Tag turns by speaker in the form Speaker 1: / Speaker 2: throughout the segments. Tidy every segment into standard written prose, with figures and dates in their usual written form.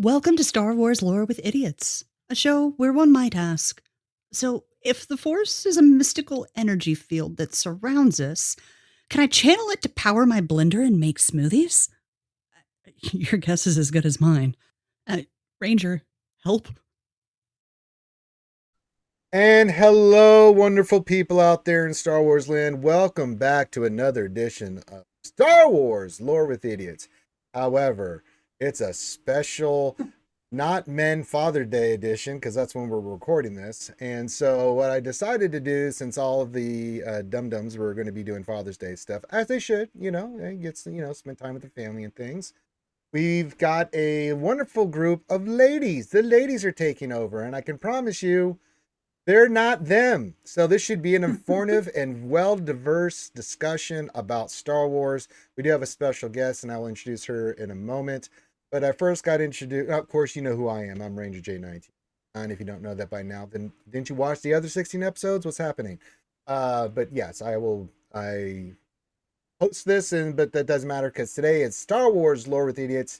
Speaker 1: Welcome to Star Wars Lore with Idiots, a show where one might ask, so if the Force is a mystical energy field that surrounds us, can I channel it to power my blender and make smoothies? Your guess is as good as mine. Uh, Ranger, help.
Speaker 2: And hello, wonderful people out there in Star Wars land. Welcome back to another edition of Star Wars Lore with Idiots. However, it's a special not Men Father Day edition because that's when we're recording this. And so, what I decided to do, since all of the dum dums were going to be doing Father's Day stuff, as they should, spend time with the family and things. We've got a wonderful group of ladies. The ladies are taking over, and I can promise you, they're not them. So this should be an informative and well diverse discussion about Star Wars. We do have a special guest, and I will introduce her in a moment. But I first got introduced. Of course, you know who I am. I'm Ranger J19. And if you don't know that by now, then didn't you watch the other 16 episodes? What's happening? But yes, I will. I host this, but that doesn't matter because today it's Star Wars Lore with Idiots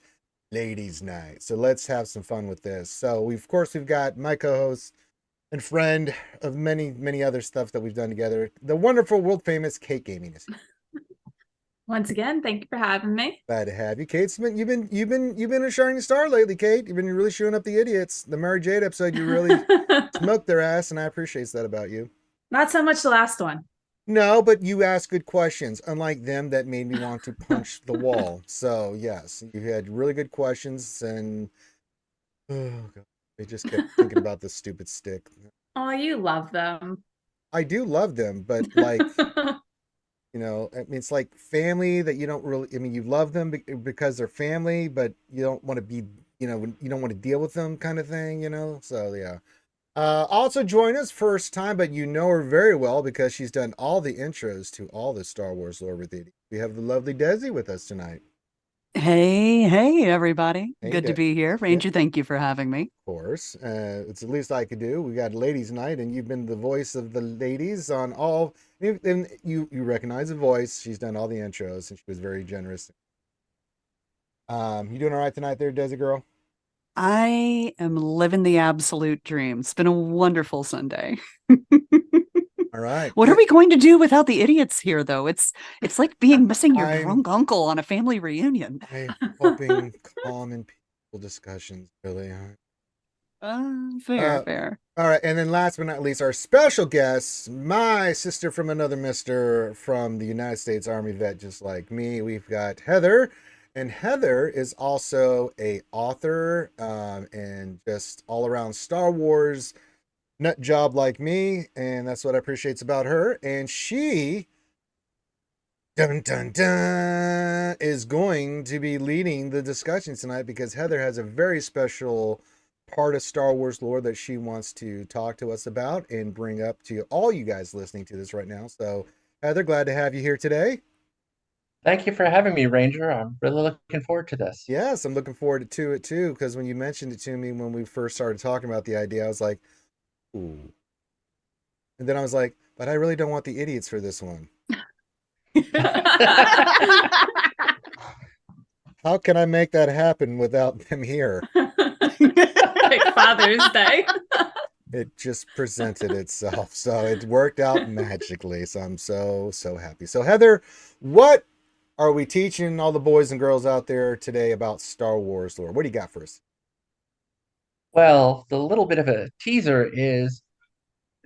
Speaker 2: Ladies Night. So let's have some fun with this. So we've got my co-host and friend of many, many other stuff that we've done together. The wonderful, world famous Kate Gaming is here.
Speaker 3: Once again, thank you for having me.
Speaker 2: Glad to have you, Kate. You've been a shining star lately, Kate. You've been really showing up the idiots. The Mary Jade episode, you really smoked their ass, and I appreciate that about you.
Speaker 3: Not so much the last one.
Speaker 2: No, but you asked good questions, unlike them that made me want to punch the wall. So yes, you had really good questions, and oh god, I just kept thinking about this stupid stick.
Speaker 3: Oh, you love them.
Speaker 2: I do love them, but like I mean, it's like family that you don't really, I mean, you love them because they're family, but you don't want to be, you don't want to deal with them kind of thing. So, yeah. Also join us first time, but you know her very well because she's done all the intros to all the Star Wars lore with it. We have the lovely Desi with us tonight.
Speaker 1: Hey, everybody.
Speaker 2: Hey,
Speaker 1: Good to be here.
Speaker 2: yeah,
Speaker 1: Ranger, thank you for having me.
Speaker 2: of course. It's the least I could do. We got ladies night, and you've been the voice of the ladies on all. And you recognize the voice. She's done all the intros, and she was very generous. You doing all right tonight, there, Desi girl?
Speaker 1: I am living the absolute dream. It's been a wonderful Sunday.
Speaker 2: All right.
Speaker 1: What are we going to do without the idiots here, though? It's like being missing your
Speaker 2: I'm
Speaker 1: drunk uncle on a family reunion.
Speaker 2: I'm hoping calm and peaceful discussions, really.
Speaker 1: Fair,
Speaker 2: Uh,
Speaker 1: fair.
Speaker 2: all right, and then last but not least, our special guest, my sister from another mister from the United States Army vet, just like me. We've got Heather, and Heather is also a author and just all around Star Wars nut job like me, and that's what I appreciate about her. And she, dun dun dun, is going to be leading the discussion tonight because Heather has a very special part of Star Wars lore that she wants to talk to us about and bring up to all you guys listening to this right now. So, Heather, glad to have you here today.
Speaker 4: Thank you for having me, Ranger. I'm really looking forward to this.
Speaker 2: Yes, I'm looking forward to it too because when you mentioned it to me when we first started talking about the idea, I was like, ooh. And then I was like, but I really don't want the idiots for this one. How can I make that happen without them here?
Speaker 3: Like Father's Day.
Speaker 2: It just presented itself. So it worked out magically. So I'm so happy. So, Heather, what are we teaching all the boys and girls out there today about Star Wars lore? What do you got for us?
Speaker 4: Well, the little bit of a teaser is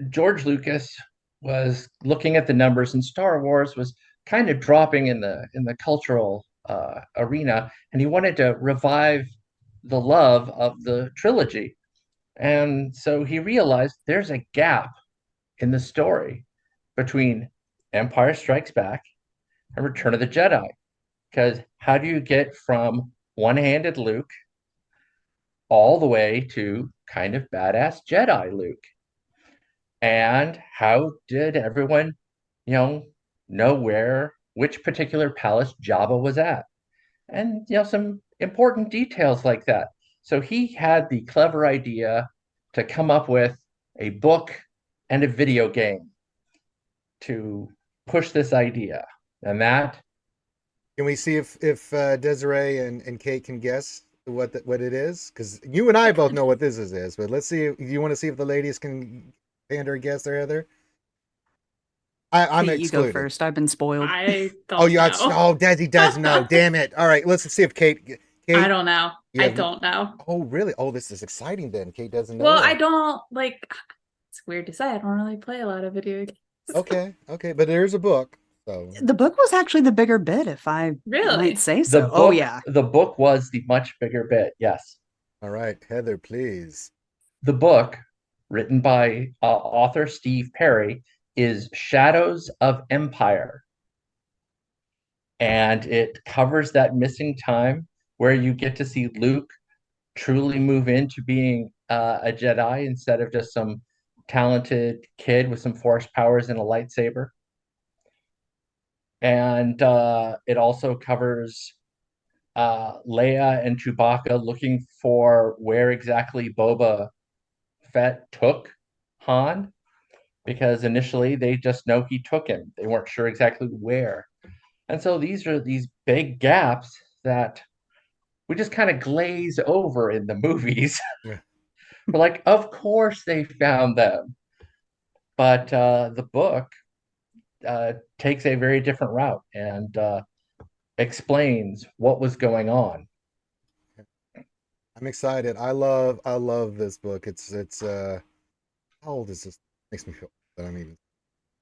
Speaker 4: George Lucas was looking at the numbers, and Star Wars was kind of dropping in the cultural arena, and he wanted to revive the love of the trilogy. And so he realized there's a gap in the story between Empire Strikes Back and Return of the Jedi. Because how do you get from one-handed Luke all the way to kind of badass Jedi Luke? And how did everyone, you know which particular palace Jabba was at? And some important details like that. So he had the clever idea to come up with a book and a video game to push this idea. And that
Speaker 2: Can we see if Desiree and Kate can guess what it is? Because you and I both know what this is, but let's see. You want to see if the ladies can pander a guess there, Heather? I'm
Speaker 1: Kate, you go
Speaker 2: excluded.
Speaker 1: first. I've been spoiled.
Speaker 3: I
Speaker 2: Oh,
Speaker 3: don't
Speaker 2: you got.
Speaker 3: know.
Speaker 2: Oh, Desi does know. Damn it! All right, let's see if Kate.
Speaker 3: I
Speaker 2: Kate,
Speaker 3: don't know.
Speaker 2: you
Speaker 3: I
Speaker 2: have.
Speaker 3: don't know.
Speaker 2: Oh, really? Oh, this is exciting. Then Kate doesn't know
Speaker 3: Well, I
Speaker 2: that.
Speaker 3: don't like. It's weird to say. I don't really play a lot of video games.
Speaker 2: Okay, okay, but there's a book. So,
Speaker 1: The book was actually the bigger bit, if I might
Speaker 3: Really?
Speaker 1: say
Speaker 4: The
Speaker 1: so. Oh,
Speaker 4: book,
Speaker 1: yeah.
Speaker 4: the book was the much bigger bit. Yes,
Speaker 2: all right, Heather, please.
Speaker 4: the book, written by author Steve Perry, is Shadows of Empire, and it covers that missing time where you get to see Luke truly move into being a Jedi instead of just some talented kid with some force powers and a lightsaber. And it also covers Leia and Chewbacca looking for where exactly Boba Fett took Han, because initially they just know he took him. They weren't sure exactly where. And so these are these big gaps that we just kind of glaze over in the movies.
Speaker 2: Yeah.
Speaker 4: We're like, of course they found them. But the book takes a very different route and explains what was going on.
Speaker 2: I'm excited. I love this book. It's how old is this? Makes me feel that I'm even.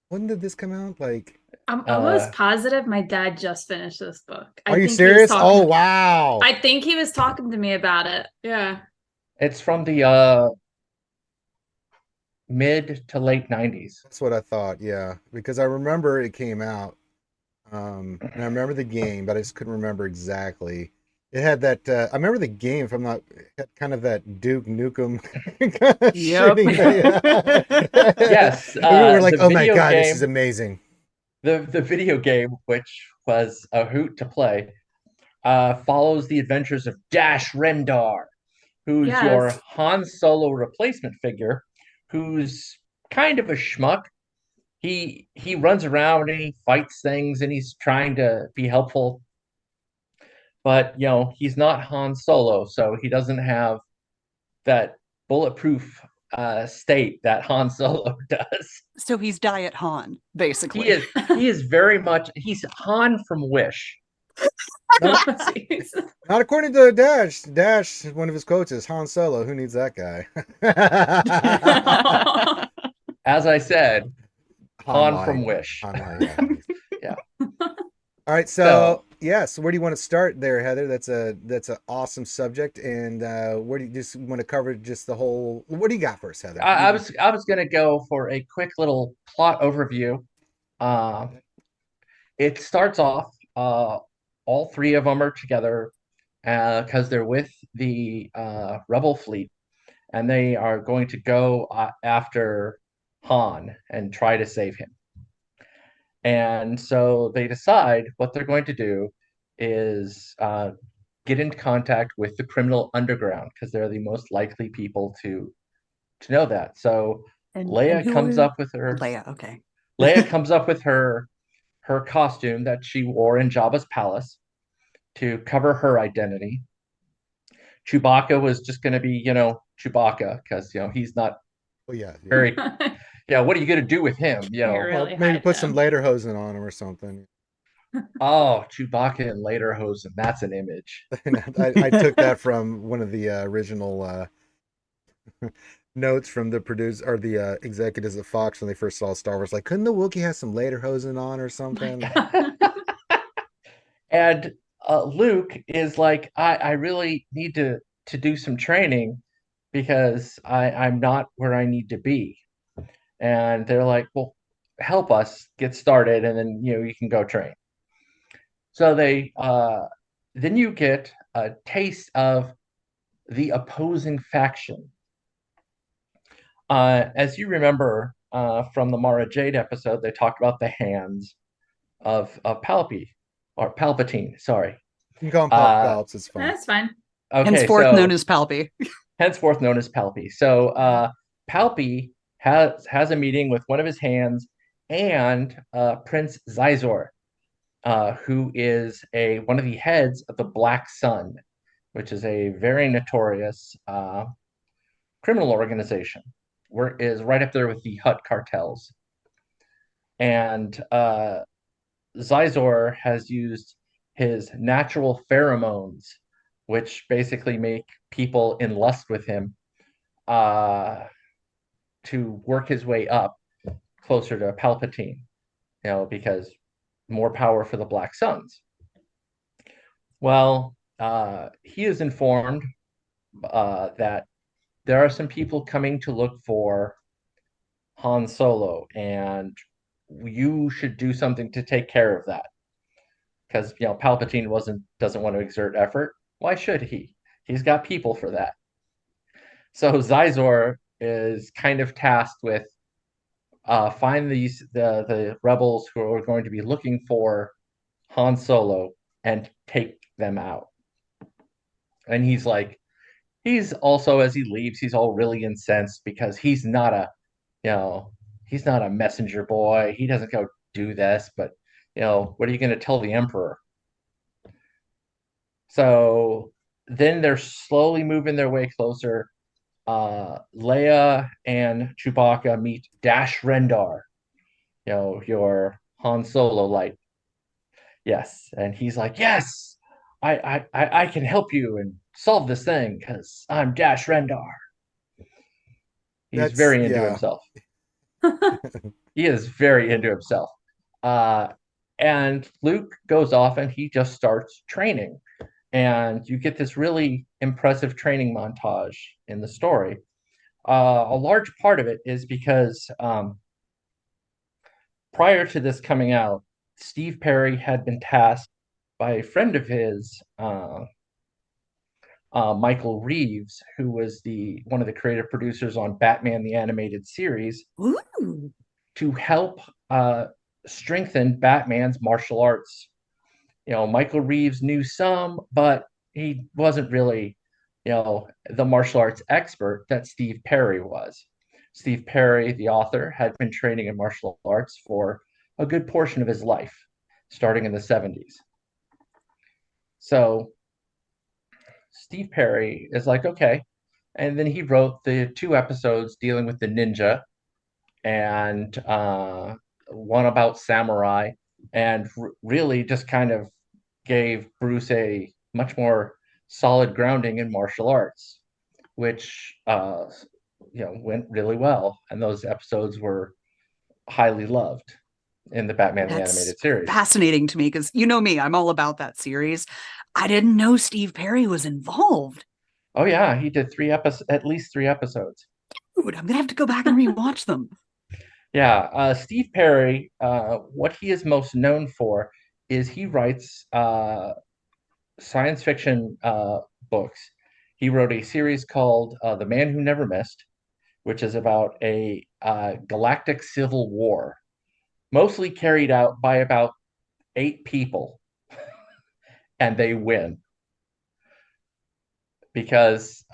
Speaker 2: When did this come out? Like,
Speaker 3: I'm
Speaker 4: Uh,
Speaker 3: almost positive my dad just finished this book.
Speaker 2: are you serious? Oh, wow.
Speaker 3: I think he was talking to me about it. Yeah.
Speaker 4: it's from the mid to late 90s.
Speaker 2: That's what I thought. Yeah, because I remember it came out. And I remember the game, but I just couldn't remember exactly. It had that. I remember the game. If I'm not, it had kind of that Duke Nukem kind of
Speaker 1: Yep.
Speaker 2: shooting. Yeah.
Speaker 4: Yes,
Speaker 2: And we were like,
Speaker 4: the
Speaker 2: "Oh my
Speaker 4: video
Speaker 2: god, this is
Speaker 4: game,
Speaker 2: amazing!"
Speaker 4: the video game, which was a hoot to play, follows the adventures of Dash Rendar, who's your
Speaker 3: Yes.
Speaker 4: Han Solo replacement figure, who's kind of a schmuck. He runs around and he fights things and he's trying to be helpful, but he's not Han Solo, so he doesn't have that bulletproof state that Han Solo does.
Speaker 1: So he's Diet Han,
Speaker 4: He
Speaker 1: basically.
Speaker 4: is he is very much he's Han from Wish.
Speaker 2: Not,
Speaker 3: Jeez.
Speaker 2: not according to Dash. Dash, one of his coaches, Han Solo. Who needs that guy?
Speaker 4: As I said,
Speaker 2: Han
Speaker 4: Han
Speaker 2: lied.
Speaker 4: from Wish.
Speaker 2: Han lied. Yeah.
Speaker 4: Yeah.
Speaker 2: All right,
Speaker 4: So
Speaker 2: so yeah, so where do you want to start there, Heather? That's an awesome subject, and where do you just want to cover just the whole? What do you got for us, Heather?
Speaker 4: I was gonna go for a quick little plot overview. Uh, it starts off all three of them are together because they're with the rebel fleet, and they are going to go after Han and try to save him. And so they decide what they're going to do is get into contact with the criminal underground because they're the most likely people to know that. So
Speaker 1: And
Speaker 4: Leia
Speaker 1: who
Speaker 4: comes
Speaker 1: are
Speaker 4: up with her
Speaker 1: Leia? Okay.
Speaker 4: Leia comes up with her costume that she wore in Jabba's palace to cover her identity. Chewbacca was just going to be, Chewbacca because he's not
Speaker 2: Oh yeah, yeah.
Speaker 4: very. Yeah, what are you going to do with him?
Speaker 3: Can't
Speaker 2: Well,
Speaker 3: really
Speaker 2: maybe
Speaker 3: hide
Speaker 2: put some
Speaker 3: him.
Speaker 2: lederhosen on him or something.
Speaker 4: Oh, Chewbacca and lederhosen. That's an image.
Speaker 2: I took that from one of the original notes from the producer or the executives at Fox when they first saw Star Wars. Like, couldn't the Wookiee have some lederhosen on or
Speaker 3: My
Speaker 2: something?
Speaker 3: God.
Speaker 4: And Luke is like, I really need to do some training because I'm not where I need to be. And they're like, well, help us get started, and then you can go train. So then you get a taste of the opposing faction. As you remember from the Mara Jade episode, they talked about the hands of Palpatine. Sorry.
Speaker 2: You can call him Papa
Speaker 4: Uh,
Speaker 2: Phelps. It's fine.
Speaker 3: That's fine.
Speaker 4: okay,
Speaker 1: Henceforth known
Speaker 4: so
Speaker 1: as Palpy.
Speaker 4: henceforth known as Palpy. So Palpy has a meeting with one of his hands and Prince Zizor, who is one of the heads of the Black Sun. which is a very notorious criminal organization, is right up there with the Hut cartels. And Zizor has used his natural pheromones, which basically make people in lust with him, uh, to work his way up closer to Palpatine, because more power for the Black Suns. Well, he is informed that there are some people coming to look for Han Solo, and you should do something to take care of that. Because Palpatine doesn't want to exert effort. Why should he? He's got people for that. So Zizor is kind of tasked with find the rebels who are going to be looking for Han Solo and take them out. And he's also, as he leaves, he's all really incensed because you know, he's not a messenger boy. He doesn't go do this, but what are you going to tell the Emperor? So then they're slowly moving their way closer. Leia and Chewbacca meet Dash Rendar, your Han Solo light. Yes, and he's like, yes, I can help you and solve this thing because I'm Dash Rendar. He's
Speaker 2: That's
Speaker 4: very into
Speaker 2: yeah.
Speaker 4: himself. He is very into himself. Uh, and Luke goes off and he just starts training. And you get this really impressive training montage in the story. A large part of it is because prior to this coming out, Steve Perry had been tasked by a friend of his, Michael Reeves, who was one of the creative producers on Batman the Animated Series,
Speaker 1: Ooh.
Speaker 4: to help strengthen Batman's martial arts. Michael Reeves knew some, but he wasn't really, the martial arts expert that Steve Perry was. Steve Perry, the author, had been training in martial arts for a good portion of his life, starting in the 70s. So Steve Perry is like, okay. And then he wrote the 2 episodes dealing with the ninja and one about samurai, and really just kind of gave Bruce a much more solid grounding in martial arts, which went really well. And those episodes were highly loved in the Batman the
Speaker 1: That's
Speaker 4: Animated Series.
Speaker 1: fascinating to me because you know me, I'm all about that series. I didn't know Steve Perry was involved.
Speaker 4: Oh yeah, he did at least 3 episodes.
Speaker 1: Dude, I'm gonna have to go back and rewatch them.
Speaker 4: Yeah, Steve Perry, what he is most known for is he writes science fiction books. He wrote a series called The Man Who Never Missed, which is about a galactic civil war, mostly carried out by about 8 people, and they win because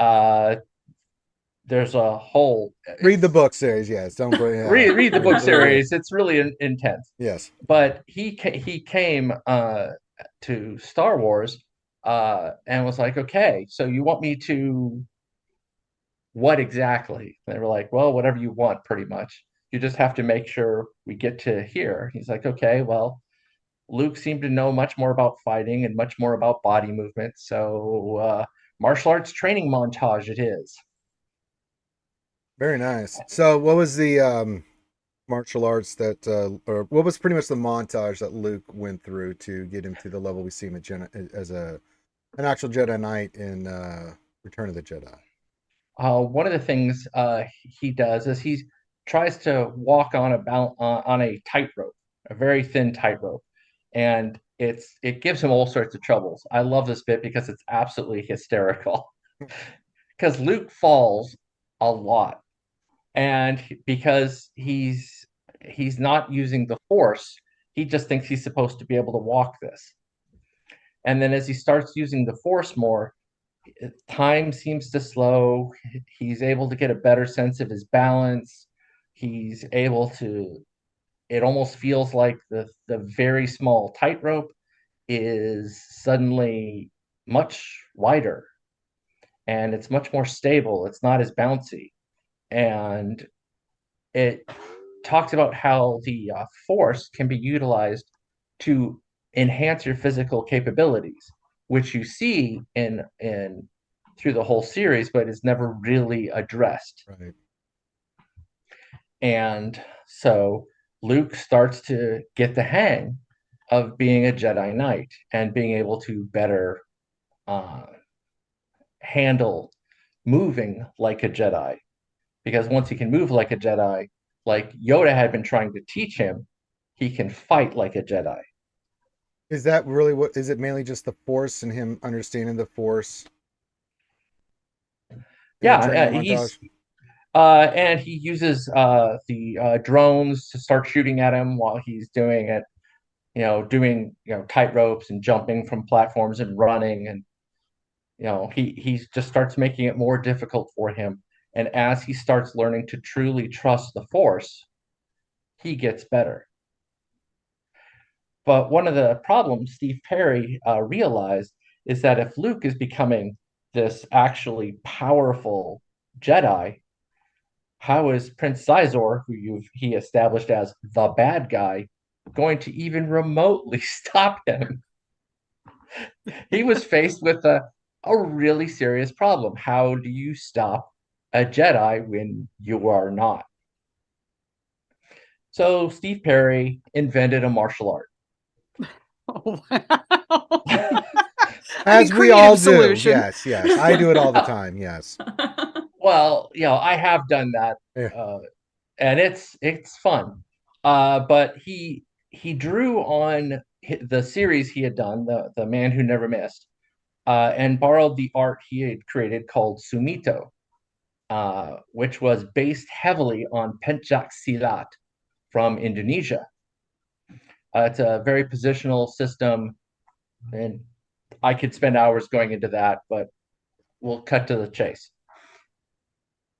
Speaker 4: there's a whole.
Speaker 2: Read the book series, yes. Don't go. Yeah.
Speaker 4: Read the book series. It's really intense.
Speaker 2: Yes.
Speaker 4: But he came to Star Wars and was like, okay, so you want me to what exactly? And they were like, well, whatever you want, pretty much. You just have to make sure we get to here. He's like, okay, well, Luke seemed to know much more about fighting and much more about body movement. So martial arts training montage it is.
Speaker 2: Very nice. So, what was the martial arts that, or what was pretty much the montage that Luke went through to get him to the level we see him as an actual Jedi Knight in Return of the Jedi?
Speaker 4: One of the things he does is he tries to walk on a tightrope, a very thin tightrope, and it gives him all sorts of troubles. I love this bit because it's absolutely hysterical. Because Luke falls a lot, and because he's not using the Force, he just thinks he's supposed to be able to walk this. And then as he starts using the Force more, time seems to slow. He's able to get a better sense of his balance. He's able to, it almost feels like the very small tightrope is suddenly much wider and it's much more stable. It's not as bouncy. And it talks about how the force can be utilized to enhance your physical capabilities, which you see in through the whole series, but is never really addressed.
Speaker 2: Right.
Speaker 4: And so Luke starts to get the hang of being a Jedi Knight and being able to better uh, handle moving like a Jedi. Because once he can move like a Jedi, like Yoda had been trying to teach him, he can fight like a Jedi.
Speaker 2: Is that really what? Is it mainly just the Force and him understanding the Force in the
Speaker 4: Yeah,
Speaker 2: training montage?
Speaker 4: and he uses the drones to start shooting at him while he's doing it. Doing tight ropes and jumping from platforms and running, and he just starts making it more difficult for him. And as he starts learning to truly trust the Force, he gets better. But one of the problems Steve Perry realized is that if Luke is becoming this actually powerful Jedi, how is Prince Sizor, who he established as the bad guy, going to even remotely stop him? He was faced with a really serious problem. How do you stop a Jedi when you are not? So Steve Perry invented a martial art.
Speaker 1: Oh, wow.
Speaker 2: As we all
Speaker 1: creative
Speaker 2: do.
Speaker 1: solution.
Speaker 2: Yes, yes. I do it all the time. Yes.
Speaker 4: Well, I have done that,
Speaker 2: Yeah.
Speaker 4: and it's fun. But he drew on the series he had done, the Man Who Never Missed, and borrowed the art he had created called Sumito, which was based heavily on pencak silat from Indonesia. It's a very positional system, and I could spend hours going into that, but we'll cut to the chase.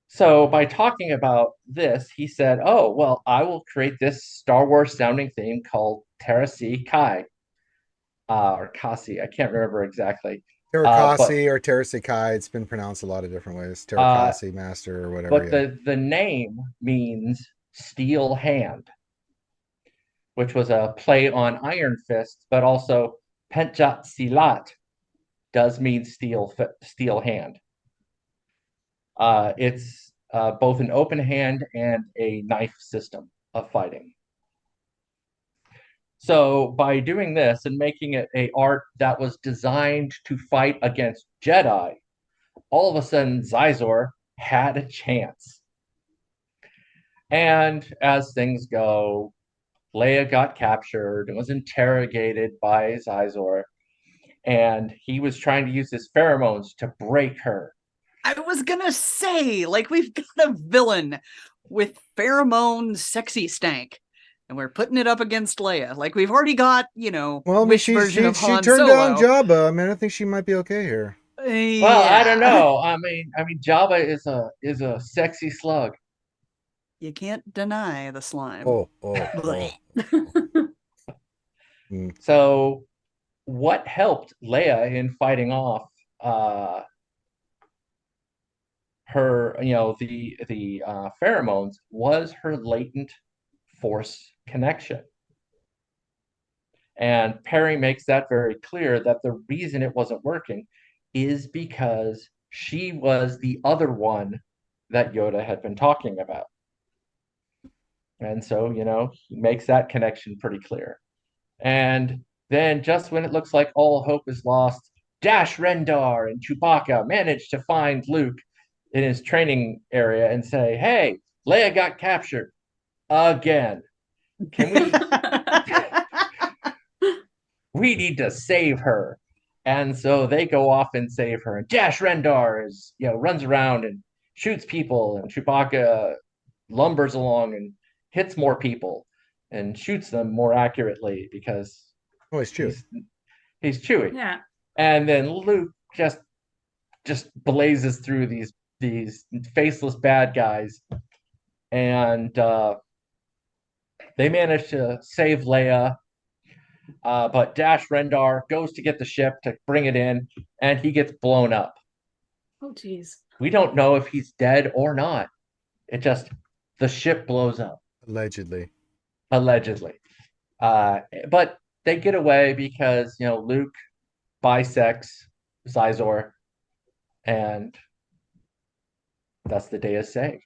Speaker 4: So by talking about this, he said, "Oh, well, I will create this Star Wars sounding theme called Terasi Kai, or Kasi. I can't remember exactly. But
Speaker 2: Terakasi or Terasikai. It's been pronounced a lot of different ways.
Speaker 4: uh,
Speaker 2: Terakasi Master or whatever.
Speaker 4: but
Speaker 2: Yeah.
Speaker 4: the name means steel hand, which was a play on Iron Fist, but also Pencak Silat does mean steel hand. It's both an open hand and a knife system of fighting. So by doing this and making it a art that was designed to fight against Jedi, all of a sudden Zizor had a chance. And as things go, Leia got captured and was interrogated by Zizor, and he was trying to use his pheromones to break her.
Speaker 1: I was gonna say, like, we've got a villain with pheromone sexy stank, and we're putting it up against Leia. Like, we've already got,
Speaker 2: Well, I mean,
Speaker 1: Wish version of
Speaker 2: she
Speaker 1: Han
Speaker 2: turned down
Speaker 1: Solo.
Speaker 2: Jabba. I mean, I think she might be okay here.
Speaker 4: Well, I don't
Speaker 1: Yeah.
Speaker 4: know. I mean, Jabba is a sexy slug.
Speaker 1: You can't deny the slime.
Speaker 2: Oh. Mm.
Speaker 4: So, what helped Leia in fighting off her, the pheromones was her latent force connection. And Perry makes that very clear that the reason it wasn't working is because she was the other one that Yoda had been talking about. And so, he makes that connection pretty clear. And then, just when it looks like all hope is lost, Dash Rendar and Chewbacca manage to find Luke in his training area and say, "Hey, Leia got captured again. Can we need to save her?" And so they go off and save her. And Dash Rendar runs around and shoots people, and Chewbacca lumbers along and hits more people and shoots them more accurately because
Speaker 2: Oh, it's true.
Speaker 4: he's Chewie.
Speaker 3: Yeah.
Speaker 4: And then Luke just blazes through these faceless bad guys, and they manage to save Leia. But Dash Rendar goes to get the ship to bring it in, and he gets blown up.
Speaker 3: Oh, geez.
Speaker 4: We don't know if he's dead or not. It just, the ship blows up,
Speaker 2: Allegedly.
Speaker 4: allegedly. But they get away because, Luke bisects Zizor, and that's the day is saved.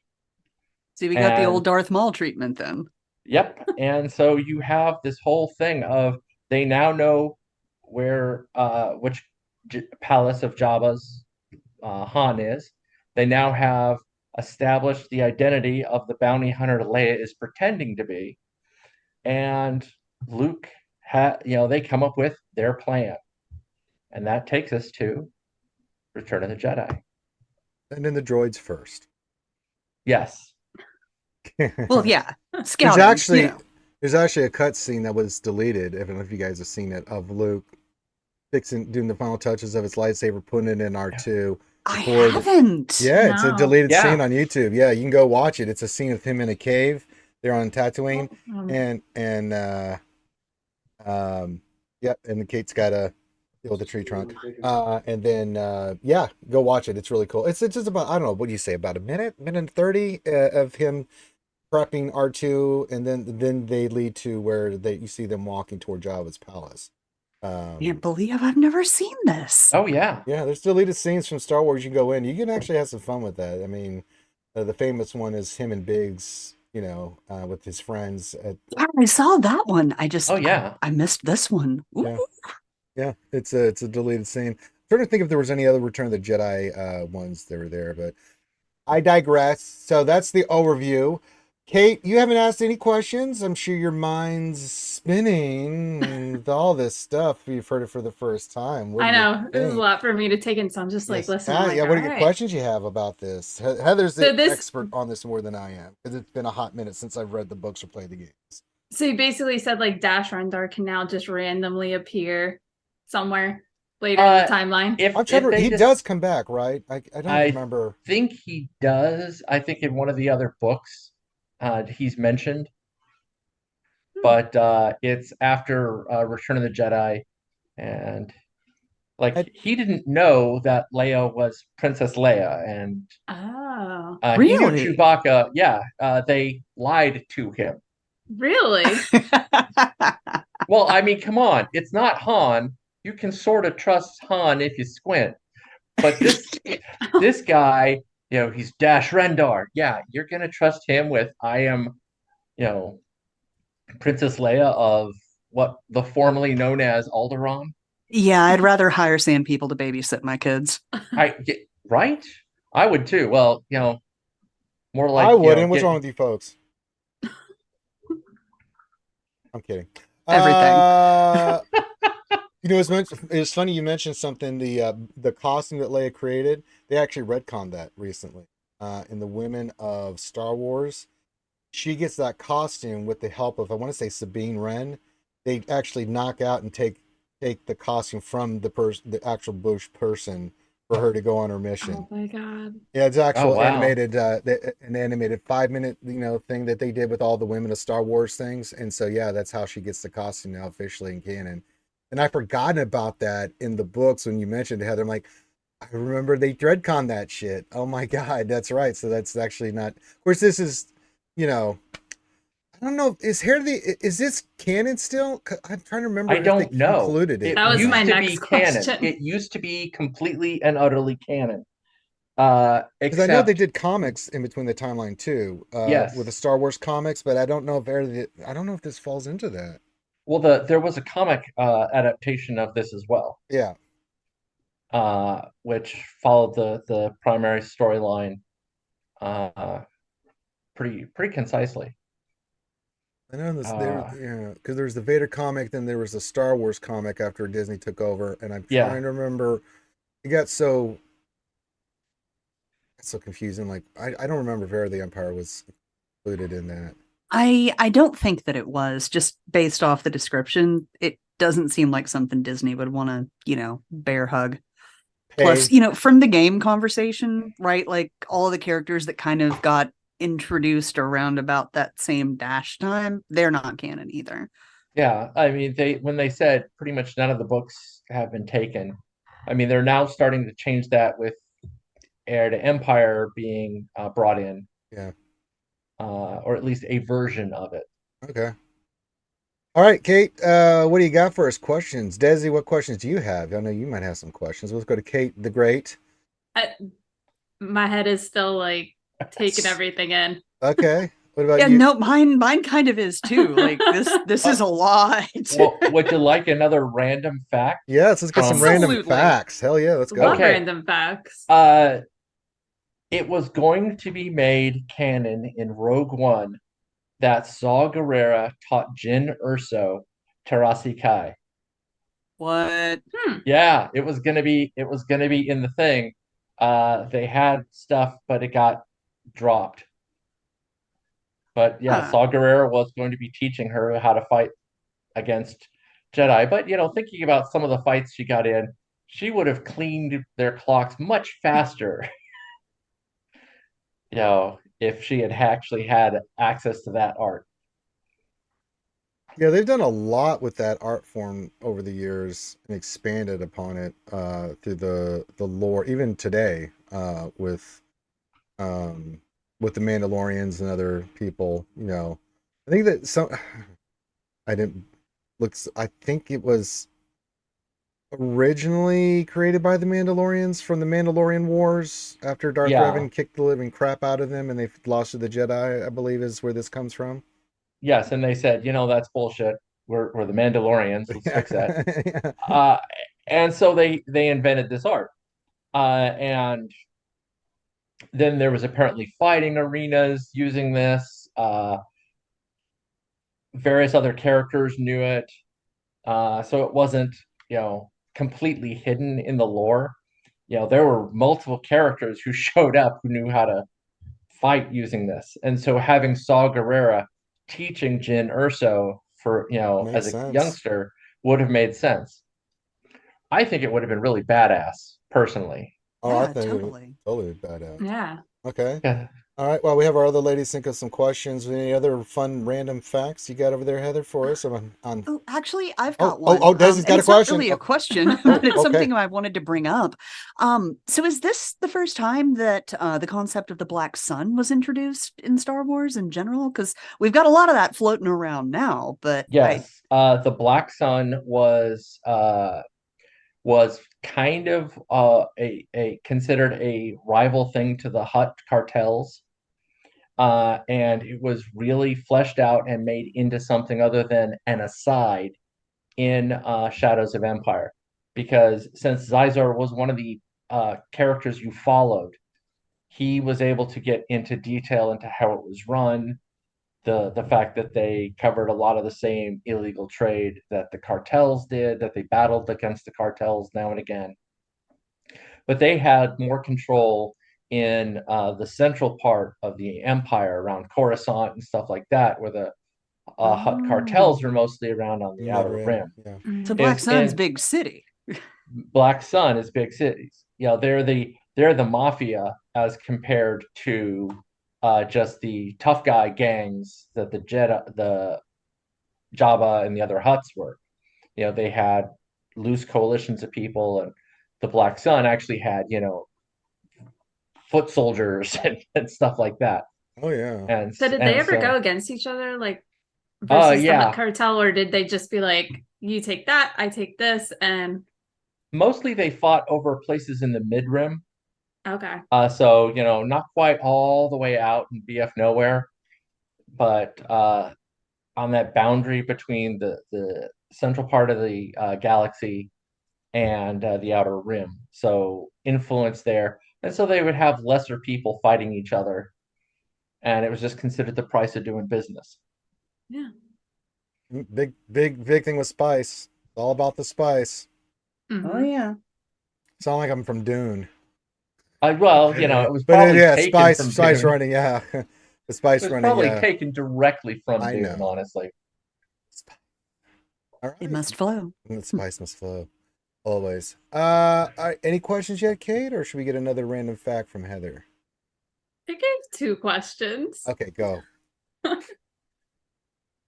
Speaker 1: See, we got the
Speaker 4: And
Speaker 1: old Darth Maul treatment then.
Speaker 4: yep. And so you have this whole thing of they now know where which palace of Jabba's Han is. They now have established the identity of the bounty hunter Leia is pretending to be, and Luke they come up with their plan, and that takes us to Return of the Jedi.
Speaker 2: And then the droids first.
Speaker 4: Yes.
Speaker 1: Well, yeah,
Speaker 2: There's
Speaker 1: scouting.
Speaker 2: actually there's actually a cut scene that was deleted. I don't know if you guys have seen it, of Luke doing the final touches of his lightsaber, putting it in R2.
Speaker 1: I haven't.
Speaker 2: Yeah, it's a
Speaker 3: No.
Speaker 2: deleted
Speaker 4: Yeah.
Speaker 2: scene on YouTube. Yeah, you can go watch it. It's a scene of him in a cave. They're on Tatooine, and Kate's got to deal with the tree trunk. And then go watch it. It's really cool. It's just about, I don't know, what do you say, about a minute and 30 of him prepping R2, and then they lead to where you see them walking toward Jabba's palace.
Speaker 1: Can't believe I've never seen this.
Speaker 4: Oh yeah.
Speaker 2: Yeah, there's deleted scenes from Star Wars. You can go in. You can actually have some fun with that. I mean, the famous one is him and Biggs, with his friends.
Speaker 1: Yeah, I saw that one.
Speaker 4: Oh yeah.
Speaker 1: I missed this one. Ooh.
Speaker 2: Yeah, it's a deleted scene. I'm trying to think if there was any other Return of the Jedi ones that were there, but I digress. So that's the overview. Kate, you haven't asked any questions. I'm sure your mind's spinning with all this stuff. You've heard it for the first time. What
Speaker 3: I
Speaker 2: do you
Speaker 3: know. This is a
Speaker 2: think?
Speaker 3: lot for me to take in, so I'm just like,
Speaker 2: Yes.
Speaker 3: listen.
Speaker 2: What are
Speaker 3: "All right."
Speaker 2: questions you have about this? Heather's the
Speaker 3: So this-
Speaker 2: expert on this more than I am, because it's been a hot minute since I've read the books or played the games.
Speaker 3: So you basically said like Dash Rendar can now just randomly appear somewhere later in the timeline.
Speaker 2: I'm trying to. He does come back, right? I don't remember.
Speaker 4: I think he does. I think in one of the other books, he's mentioned, but it's after Return of the Jedi, and he didn't know that Leia was Princess Leia, and
Speaker 3: Oh,
Speaker 4: he knew
Speaker 1: Really?
Speaker 4: Chewbacca. Yeah, they lied to him.
Speaker 3: really?
Speaker 4: Well, I mean, come on, it's not Han. You can sort of trust Han if you squint, but this guy, he's Dash Rendar. Yeah, you're gonna trust him with I am, Princess Leia of what the formerly known as Alderaan.
Speaker 1: Yeah, I'd rather hire sand people to babysit my kids.
Speaker 4: Right? I would too. Well, more like
Speaker 2: I wouldn't. What's wrong with you folks? I'm kidding.
Speaker 1: Everything.
Speaker 2: It's funny you mentioned something. The costume that Leia created, they actually retconned that recently. In the Women of Star Wars, she gets that costume with the help of, I want to say, Sabine Wren. They actually knock out and take the costume from the actual Bush person for her to go on her mission.
Speaker 3: Oh my god!
Speaker 2: Yeah, it's actual
Speaker 4: wow.
Speaker 2: animated, an animated 5-minute thing that they did with all the Women of Star Wars things, and so yeah, that's how she gets the costume now officially in canon. And I've forgotten about that in the books when you mentioned it, Heather. I'm like, I remember they dreadcon that shit. Oh my god, that's right. So that's actually not. Of course, this is, I don't know. Is this canon still? I'm trying to remember.
Speaker 4: I don't know.
Speaker 2: Included it.
Speaker 3: That was
Speaker 4: used
Speaker 3: my
Speaker 4: to
Speaker 3: next
Speaker 4: be
Speaker 3: question.
Speaker 4: Canon. It used to be completely and utterly canon.
Speaker 2: Because I know they did comics in between the timeline too.
Speaker 4: Yes.
Speaker 2: With the Star Wars comics, but I don't know if this falls into that.
Speaker 4: Well, there was a comic adaptation of this as well.
Speaker 2: Yeah.
Speaker 4: Which followed the primary storyline pretty concisely.
Speaker 2: I know this because there was the Vader comic, then there was the Star Wars comic after Disney took over, and I'm trying to remember. It got so confusing. Like I don't remember if Heir of the Empire was included in that.
Speaker 1: I don't think that it was, just based off the description. It doesn't seem like something Disney would want to, bear hug.
Speaker 2: Hey.
Speaker 1: Plus, from the game conversation, right? Like all of the characters that kind of got introduced around about that same Dash time, they're not canon either.
Speaker 4: Yeah, I mean, when they said pretty much none of the books have been taken, I mean, they're now starting to change that with Heir to Empire being brought in,
Speaker 2: Yeah.
Speaker 4: or at least a version of it.
Speaker 2: Okay. All right, Kate. What do you got for us? Questions, Desi. What questions do you have? I know you might have some questions. Let's go to Kate the Great.
Speaker 3: I, my head is still like taking everything in.
Speaker 2: Okay. What about
Speaker 1: Yeah,
Speaker 2: you?
Speaker 1: no, mine kind of is too. Like this
Speaker 4: Uh,
Speaker 1: is a lot.
Speaker 4: well, would you like another random fact
Speaker 2: Yes, let's get some
Speaker 4: from?
Speaker 2: random
Speaker 1: Absolutely.
Speaker 2: facts. Hell yeah, let's go.
Speaker 3: Love
Speaker 4: Okay,
Speaker 3: random facts.
Speaker 4: uh, it was going to be made canon in Rogue One that Saw Gerrera taught Jyn Erso Terasi Kai.
Speaker 1: What?
Speaker 3: Hmm.
Speaker 4: Yeah, it was gonna be in the thing. They had stuff, but it got dropped. But yeah,
Speaker 1: Huh.
Speaker 4: Saw Gerrera was going to be teaching her how to fight against Jedi. But thinking about some of the fights she got in, she would have cleaned their clocks much faster, if she had actually had access to that art.
Speaker 2: Yeah, they've done a lot with that art form over the years and expanded upon it through the lore, even today um, with the Mandalorians and other people. I think that some I didn't look. I think it was originally created by the Mandalorians from the Mandalorian Wars after Darth
Speaker 4: Yeah,
Speaker 2: Revan kicked the living crap out of them and they lost to the Jedi. I believe is where this comes from.
Speaker 4: yes, and they said, that's bullshit. We're the Mandalorians. Let's fix that.
Speaker 2: Yeah.
Speaker 4: Uh, and so they invented this art. And then there was apparently fighting arenas using this. Various other characters knew it. So it wasn't, completely hidden in the lore. There were multiple characters who showed up who knew how to fight using this. And so having Saw Gerrera teaching Jyn Erso
Speaker 2: Makes
Speaker 4: as a
Speaker 2: sense.
Speaker 4: youngster would have made sense. I think it would have been really badass, personally.
Speaker 2: Oh, I
Speaker 1: Yeah,
Speaker 2: think it
Speaker 1: totally.
Speaker 2: totally badass.
Speaker 3: Yeah.
Speaker 2: Okay.
Speaker 4: Yeah.
Speaker 2: All right. Well, we have our other ladies think of some questions. Any other fun random facts you got over there, Heather, for us on
Speaker 1: Oh, actually, I've
Speaker 2: oh,
Speaker 1: got
Speaker 2: oh,
Speaker 1: one.
Speaker 2: oh, Desi's
Speaker 1: And
Speaker 2: got a
Speaker 1: it's not
Speaker 2: question.
Speaker 1: really a
Speaker 2: Oh,
Speaker 1: question, but
Speaker 2: oh,
Speaker 1: it's
Speaker 2: okay.
Speaker 1: something I wanted to bring up. So is this the first time that the concept of the Black Sun was introduced in Star Wars in general? Because we've got a lot of that floating around now, but I
Speaker 4: Yes. The Black Sun was kind of a considered a rival thing to the Hutt cartels. And it was really fleshed out and made into something other than an aside in Shadows of Empire. Because since Xizor was one of the characters you followed, he was able to get into detail into how it was run, the fact that they covered a lot of the same illegal trade that the cartels did, that they battled against the cartels now and again. But they had more control in the central part of the empire around Coruscant and stuff like that, where the Hutt
Speaker 1: oh,
Speaker 4: cartels were mostly around on the
Speaker 2: Mid
Speaker 4: outer
Speaker 2: rim.
Speaker 4: rim.
Speaker 2: Yeah.
Speaker 1: so
Speaker 3: Mm.
Speaker 1: Black
Speaker 4: In
Speaker 1: Sun's big city.
Speaker 4: Black Sun is big cities. They're the mafia as compared to just the tough guy gangs that the Jabba and the other Hutts were. They had loose coalitions of people, and the Black Sun actually had, foot soldiers and stuff like that.
Speaker 2: Oh yeah.
Speaker 4: And
Speaker 3: So did they
Speaker 4: and
Speaker 3: ever go
Speaker 4: so,
Speaker 3: against each other, like versus the Hutt
Speaker 4: yeah,
Speaker 3: cartel, or did they just be like, you take that, I take this, and
Speaker 4: mostly they fought over places in the mid rim.
Speaker 3: okay.
Speaker 4: So not quite all the way out in BF nowhere, but on that boundary between the central part of the galaxy and the outer rim. So influence there. And so they would have lesser people fighting each other. And it was just considered the price of doing business.
Speaker 3: Yeah.
Speaker 2: Big thing with spice. It's all about the spice.
Speaker 1: Oh
Speaker 3: Mm-hmm.
Speaker 1: yeah.
Speaker 2: Sound like I'm from Dune.
Speaker 4: Well, it was
Speaker 2: But
Speaker 4: probably
Speaker 2: yeah,
Speaker 4: taken from
Speaker 2: spice
Speaker 4: Dune.
Speaker 2: running, yeah. The
Speaker 4: It
Speaker 2: spice
Speaker 4: was
Speaker 2: running,
Speaker 4: probably
Speaker 2: yeah.
Speaker 4: taken directly from
Speaker 2: I
Speaker 4: Dune,
Speaker 2: know.
Speaker 4: honestly.
Speaker 2: All
Speaker 1: It
Speaker 2: right.
Speaker 1: must flow.
Speaker 2: The spice must flow. Always. All right. Any questions yet, Kate, or should we get another random fact from Heather?
Speaker 3: I gave two questions.
Speaker 2: Okay, go. You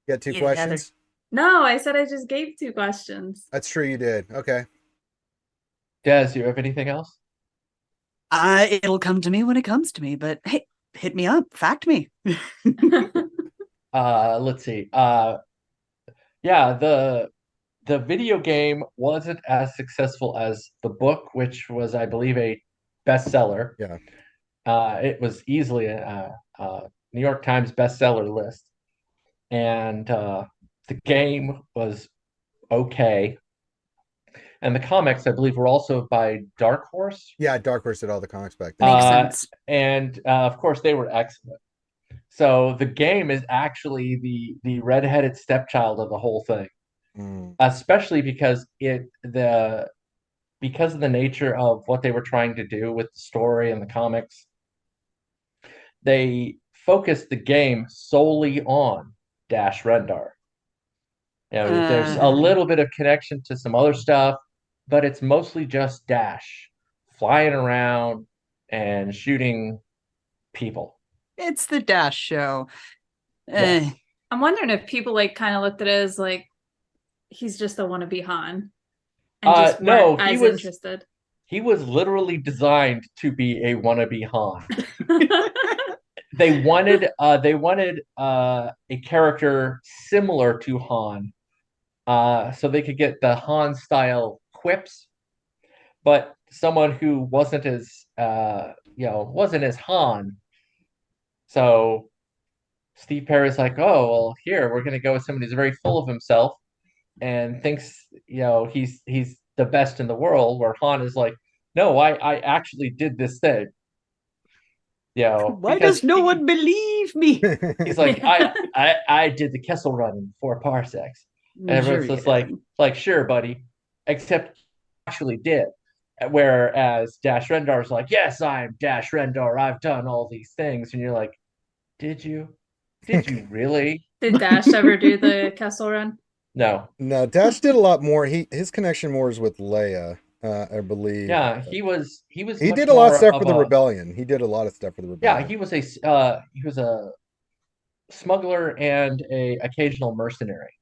Speaker 2: got two
Speaker 1: Get it, Heather.
Speaker 2: questions?
Speaker 3: No, I said I just gave 2 questions.
Speaker 2: That's true, you did. Okay.
Speaker 4: Des, do you have anything else?
Speaker 1: It'll come to me when it comes to me, but hey, hit me up, fact me.
Speaker 4: Let's see. Yeah, the video game wasn't as successful as the book, which was, I believe, a bestseller.
Speaker 2: Yeah.
Speaker 4: It was easily a New York Times bestseller list, and the game was okay. And the comics, I believe, were also by Dark Horse.
Speaker 2: Yeah, Dark Horse did all the comics back then.
Speaker 1: Makes sense.
Speaker 4: And of course, they were excellent. So the game is actually the redheaded stepchild of the whole thing,
Speaker 2: Mm.
Speaker 4: especially because of the nature of what they were trying to do with the story and the comics. They focused the game solely on Dash Rendar. You know, there's a little bit of connection to some other stuff, but it's mostly just Dash flying around and shooting people.
Speaker 1: It's the Dash show.
Speaker 4: Yes.
Speaker 3: I'm wondering if people like kind of looked at it as like he's just a wannabe Han and just
Speaker 4: No,
Speaker 3: weren't as interested.
Speaker 4: He was literally designed to be a wannabe Han. They wanted a character similar to Han, so they could get the Han style quips, but someone who wasn't as Han. So Steve Perry's like, oh well, here we're gonna go with somebody who's very full of himself and thinks he's the best in the world, where Han is like, no, I actually did this thing.
Speaker 1: Why does no one believe me?
Speaker 4: He's like, I did the Kessel Run in 4 parsecs. And everyone's just like, sure, buddy, except actually did. Whereas Dash Rendar's like, yes, I'm Dash Rendar. I've done all these things. And you're like, did you? Did you really?
Speaker 3: Did Dash ever do the Kessel Run?
Speaker 4: No.
Speaker 2: No, Dash did a lot more. His connection more is with Leia, I believe.
Speaker 4: Yeah, he
Speaker 2: did a lot of stuff for the rebellion. He did a lot of stuff for the rebellion.
Speaker 4: Yeah, he was a smuggler and a occasional mercenary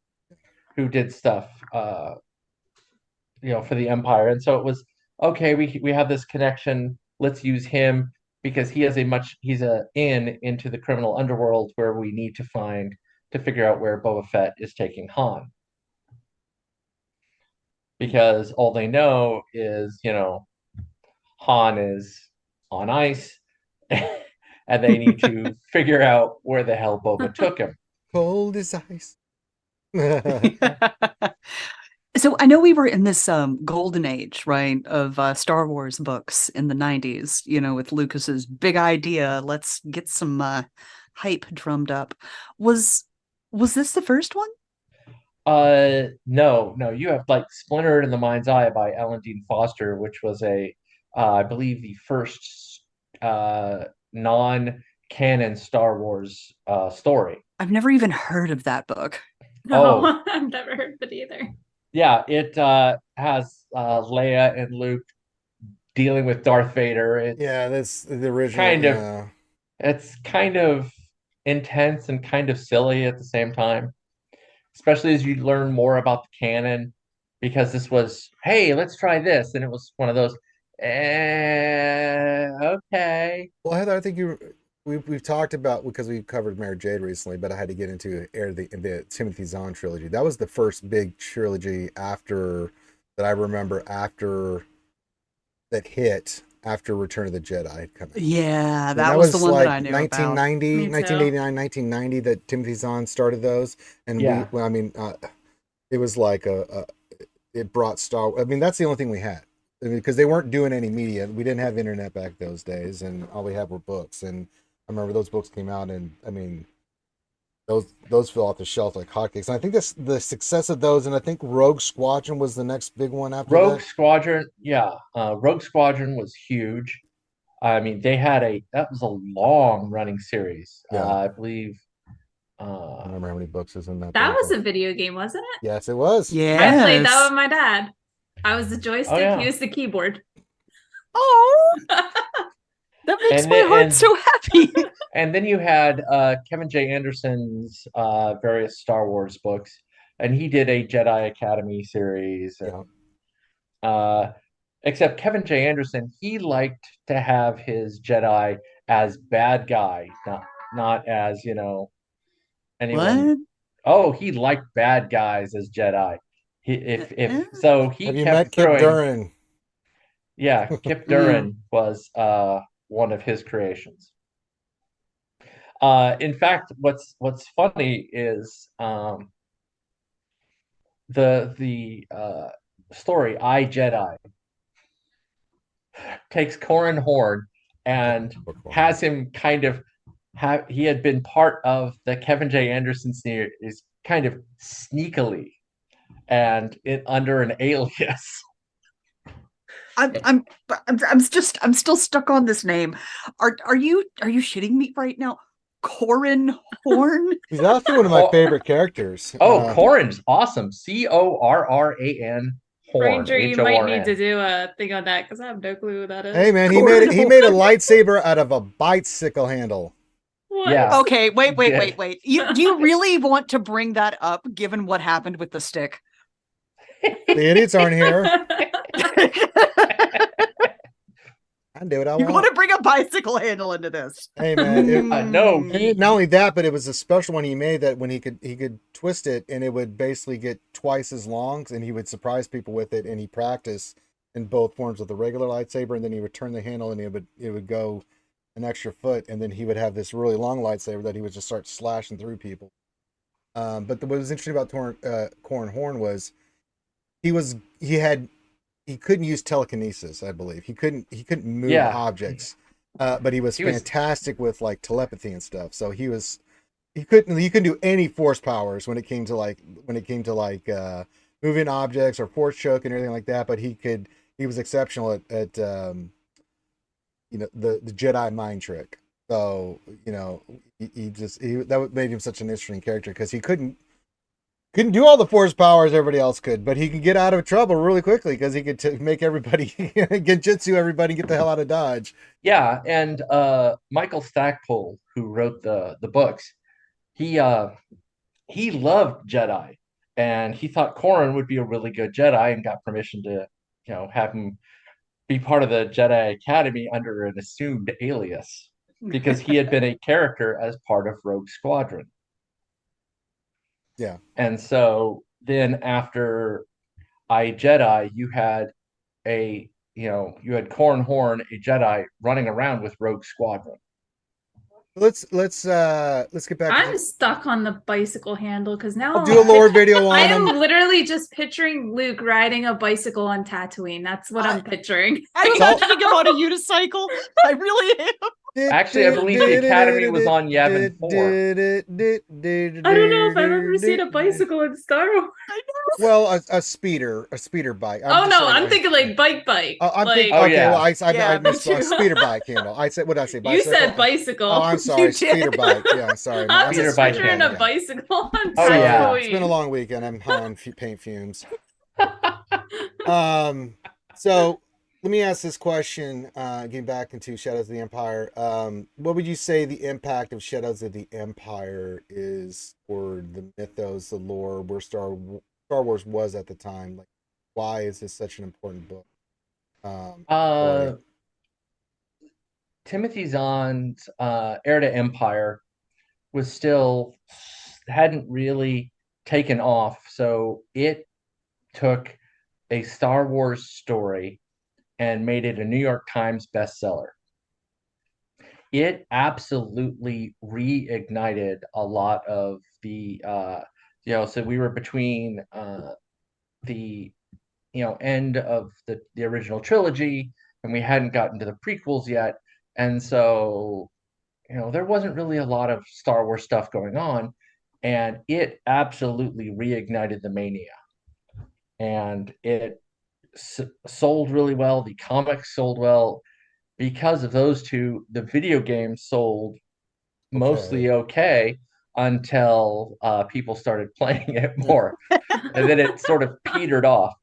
Speaker 4: who did stuff for the Empire. And so it was okay, we have this connection, let's use him because he's a in into the criminal underworld where we need to figure out where Boba Fett is taking Han. Because all they know is, Han is on ice and they need to figure out where the hell Boba took him.
Speaker 2: Cold as ice.
Speaker 1: So I know we were in this golden age, right, of Star Wars books in the 90s, with Lucas's big idea, let's get some hype drummed up. Was this the first one?
Speaker 4: No. You have like Splinter in the Mind's Eye by Alan Dean Foster, which was I believe the first non-canon Star Wars story.
Speaker 1: I've never even heard of that book.
Speaker 3: No, I've never heard of it either.
Speaker 4: Yeah, it has Leia and Luke dealing with Darth Vader.
Speaker 2: That's the original.
Speaker 4: It's kind of intense and kind of silly at the same time, especially as you learn more about the canon, because this was, hey, let's try this, and it was one of those, okay.
Speaker 2: Well, Heather, I think we've talked about, because we've covered Mary Jade recently, but I had to get into the Timothy Zahn trilogy. That was the first big trilogy that I remember after that hit after Return of the Jedi had come out.
Speaker 1: Yeah, that was the one
Speaker 2: like
Speaker 1: that I knew
Speaker 2: 1990,
Speaker 1: about.
Speaker 2: 1989, 1990 that Timothy Zahn started those. And it was like it brought Star. I mean, that's the only thing we had. Because they weren't doing any media. We didn't have internet back those days, and all we had were books. And I remember those books came out, and I mean, those fell off the shelf like hotcakes. And I think the success of those, and I think Rogue Squadron was the next big one after
Speaker 4: Rogue
Speaker 2: that.
Speaker 4: Squadron, yeah. Rogue Squadron was huge. I mean, that was a long running series.
Speaker 2: Yeah.
Speaker 4: I believe.
Speaker 2: I don't remember how many books is in that.
Speaker 3: That was a video game, wasn't it?
Speaker 2: Yes, it was.
Speaker 1: Yeah,
Speaker 3: I played that with my dad. I was the joystick, he was the keyboard.
Speaker 1: Oh, that makes my heart so happy.
Speaker 4: And then you had Kevin J. Anderson's various Star Wars books. and he did a Jedi Academy series,
Speaker 2: Yeah.
Speaker 4: and except Kevin J. Anderson, he liked to have his Jedi as bad guy, not as, anyone.
Speaker 1: What?
Speaker 4: Oh, he liked bad guys as Jedi. He, if so, he
Speaker 2: Have you met
Speaker 4: kept
Speaker 2: Kip
Speaker 4: throwing.
Speaker 2: Durin?
Speaker 4: Yeah, Kip
Speaker 1: Mm.
Speaker 4: Durin was one of his creations. In fact, what's funny is the story I Jedi takes Corran Horn and has him kind of have he had been part of the Kevin J. Anderson series kind of sneakily and it under an alias.
Speaker 5: I'm still stuck on this name. Are you shitting me right now? Corin Horn?
Speaker 2: He's actually one of my favorite characters.
Speaker 4: Oh, Corran's awesome. Corran Horn.
Speaker 3: Ranger, you might need to
Speaker 4: Horn.
Speaker 3: do a thing on that because I have no clue who that is.
Speaker 2: Hey man, he made a lightsaber out of a bicycle handle.
Speaker 3: What?
Speaker 4: Yeah.
Speaker 5: Okay, wait.
Speaker 4: Yeah.
Speaker 5: Do you really want to bring that up given what happened with the stick?
Speaker 2: The idiots aren't here. I can do what I
Speaker 5: You
Speaker 2: want.
Speaker 5: want to bring a bicycle handle into this?
Speaker 2: Hey man,
Speaker 4: No,
Speaker 2: not only that, but it was a special one he made that when he could twist it and it would basically get twice as long, and he would surprise people with it. And he practiced in both forms with the regular lightsaber, and then he would turn the handle and it would go an extra foot, and then he would have this really long lightsaber that he would just start slashing through people. But what was interesting about Corran Horn was he couldn't use telekinesis. I believe he couldn't move objects, but he was fantastic with like telepathy and stuff. So he couldn't do any force powers when it came to moving objects or force choke and everything like that. But he was exceptional at the Jedi mind trick. So that made him such an interesting character because he couldn't do all the force powers everybody else could, but he could get out of trouble really quickly because he could make everybody genjutsu everybody, get the hell out of Dodge.
Speaker 4: Yeah, and Michael Stackpole, who wrote the books, he loved Jedi, and he thought Corran would be a really good Jedi, and got permission to have him be part of the Jedi Academy under an assumed alias because he had been a character as part of Rogue Squadron.
Speaker 2: Yeah.
Speaker 4: And so then after I Jedi, you had Corran Horn, a Jedi, running around with Rogue Squadron.
Speaker 2: Let's get back.
Speaker 3: I'm stuck on the bicycle handle because now
Speaker 2: I'll do a lore video on
Speaker 3: I am
Speaker 2: him.
Speaker 3: literally just picturing Luke riding a bicycle on Tatooine. That's what I'm picturing.
Speaker 5: I'm imagining him on a unicycle. I really am.
Speaker 4: Actually, I believe the Academy was on Yavin 4.
Speaker 3: I don't know if I've ever seen a bicycle in Star Wars.
Speaker 2: Well, a speeder bike.
Speaker 3: I'm thinking like bike.
Speaker 2: I'm
Speaker 3: like,
Speaker 2: thinking.
Speaker 4: Oh,
Speaker 2: Okay,
Speaker 4: yeah.
Speaker 2: well, I
Speaker 5: me
Speaker 2: missed
Speaker 5: too.
Speaker 2: a speeder bike handle. I said, what did I say?
Speaker 3: you
Speaker 2: Bicycle?
Speaker 3: said bicycle.
Speaker 2: Oh, I'm sorry,
Speaker 5: You did.
Speaker 2: speeder bike. Yeah, sorry.
Speaker 3: I'm
Speaker 4: Speeder
Speaker 3: just
Speaker 4: bike
Speaker 3: picturing
Speaker 4: handle.
Speaker 3: a bicycle on
Speaker 4: Oh, yeah.
Speaker 3: Tatooine.
Speaker 2: It's been a long weekend. I'm high on paint fumes. So let me ask this question. Getting back into Shadows of the Empire, what would you say the impact of Shadows of the Empire is for the mythos, the lore, where Star Wars was at the time? Like, why is this such an important book? Story?
Speaker 4: Timothy Zahn's Heir to Empire hadn't really taken off, so it took a Star Wars story and made it a New York Times bestseller. It absolutely reignited a lot of the so we were between the end of the original trilogy, and we hadn't gotten to the prequels yet, and so there wasn't really a lot of Star Wars stuff going on, and it absolutely reignited the mania, and it sold really well. The comics sold well. Because of those two, the video game sold mostly okay until people started playing it more, and then it sort of petered off.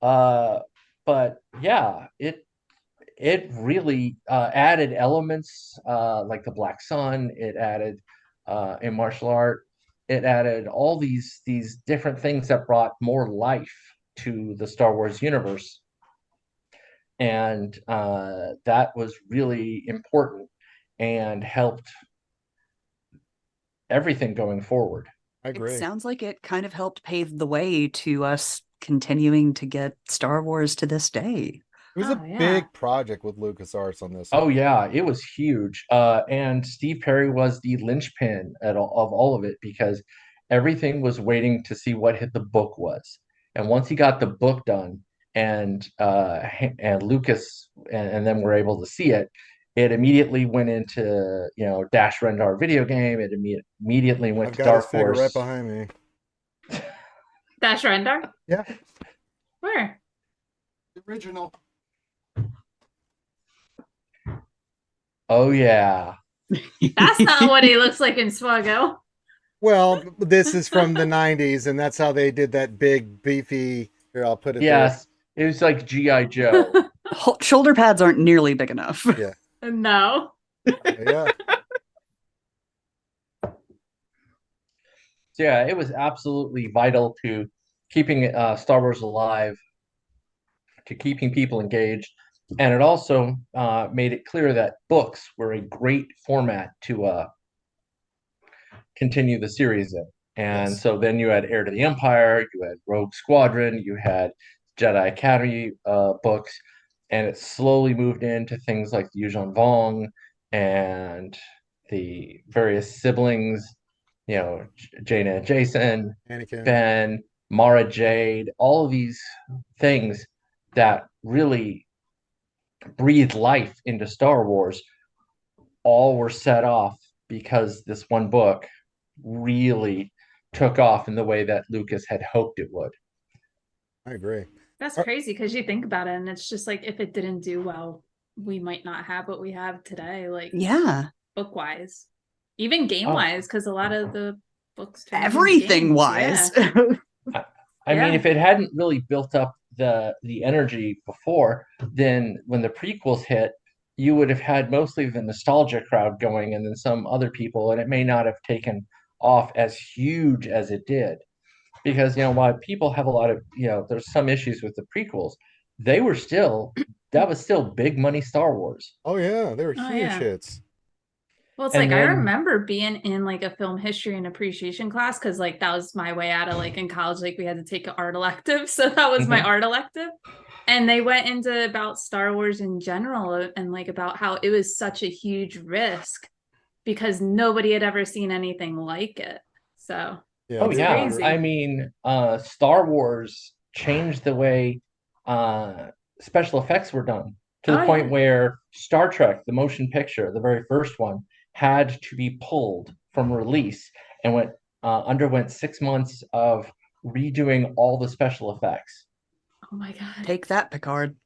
Speaker 4: But yeah, it really added elements like the Black Sun. It added a martial art. it added all these different things that brought more life to the Star Wars universe, and that was really important and helped everything going forward.
Speaker 2: I
Speaker 5: It
Speaker 2: agree.
Speaker 5: sounds like it kind of helped pave the way to us continuing to get Star Wars to this day.
Speaker 2: It was
Speaker 3: Oh,
Speaker 2: a
Speaker 3: yeah.
Speaker 2: big project with LucasArts on this.
Speaker 4: Oh yeah, it was huge. And Steve Perry was the linchpin of all of it, because everything was waiting to see what hit the book was. And once he got the book done, and Lucas and then were able to see it, it immediately went into, Dash Rendar video game. It immediately went
Speaker 2: I've
Speaker 4: to
Speaker 2: got his
Speaker 4: Dark
Speaker 2: figure right
Speaker 4: Horse.
Speaker 2: behind me.
Speaker 3: Dash Rendar?
Speaker 2: Yeah,
Speaker 3: Where?
Speaker 2: the original.
Speaker 4: Oh yeah.
Speaker 3: That's not what he looks like in Swaggo.
Speaker 2: Well, this is from the 90s, and that's how they did that big, beefy. Here, I'll put it
Speaker 4: Yes, it was like G.I. Joe.
Speaker 5: Shoulder pads aren't nearly big enough.
Speaker 2: there.
Speaker 3: No.
Speaker 2: Yeah.
Speaker 4: So yeah, it was absolutely vital to keeping Star Wars alive, to keeping people engaged, and it also made it clear that books were a great format to continue the series in. And
Speaker 2: Yes.
Speaker 4: so then you had Heir to the Empire, you had Rogue Squadron, you had Jedi Academy books, and it slowly moved into things like the Yuuzhan Vong and the various siblings, Jaina and Jason,
Speaker 2: Anakin.
Speaker 4: Ben, Mara Jade, all of these things that really breathed life into Star Wars, all were set off because this one book really took off in the way that Lucas had hoped it would.
Speaker 2: I agree.
Speaker 3: That's crazy because you think about it and it's just like if it didn't do well, we might not have what we have today, like
Speaker 5: Yeah.
Speaker 3: book wise, even game wise, because a lot of the books turned into
Speaker 5: Everything
Speaker 3: games.
Speaker 5: wise.
Speaker 3: Yeah.
Speaker 4: I mean,
Speaker 3: Yeah.
Speaker 4: if it hadn't really built up the energy before, then when the prequels hit, you would have had mostly the nostalgia crowd going, and then some other people, and it may not have taken off as huge as it did. Because while people have a lot of, there's some issues with the prequels, they were still that was still big money Star Wars.
Speaker 2: Oh yeah, they were
Speaker 3: Oh,
Speaker 2: huge
Speaker 3: yeah.
Speaker 2: hits.
Speaker 3: Well, it's
Speaker 4: And
Speaker 3: like I
Speaker 4: then-
Speaker 3: remember being in like a film history and appreciation class because like that was my way out of like in college, like we had to take an art elective. So that was my
Speaker 4: Mhm.
Speaker 3: art elective. And they went into about Star Wars in general and like about how it was such a huge risk because nobody had ever seen anything like it. So
Speaker 2: Yeah.
Speaker 4: Oh
Speaker 3: It's
Speaker 4: yeah,
Speaker 3: crazy.
Speaker 4: I mean, Star Wars changed the way special effects were done, to the
Speaker 3: Oh,
Speaker 4: point
Speaker 3: yeah.
Speaker 4: where Star Trek, the motion picture, the very first one, had to be pulled from release and underwent 6 months of redoing all the special effects.
Speaker 3: Oh my God.
Speaker 5: Take that, Picard.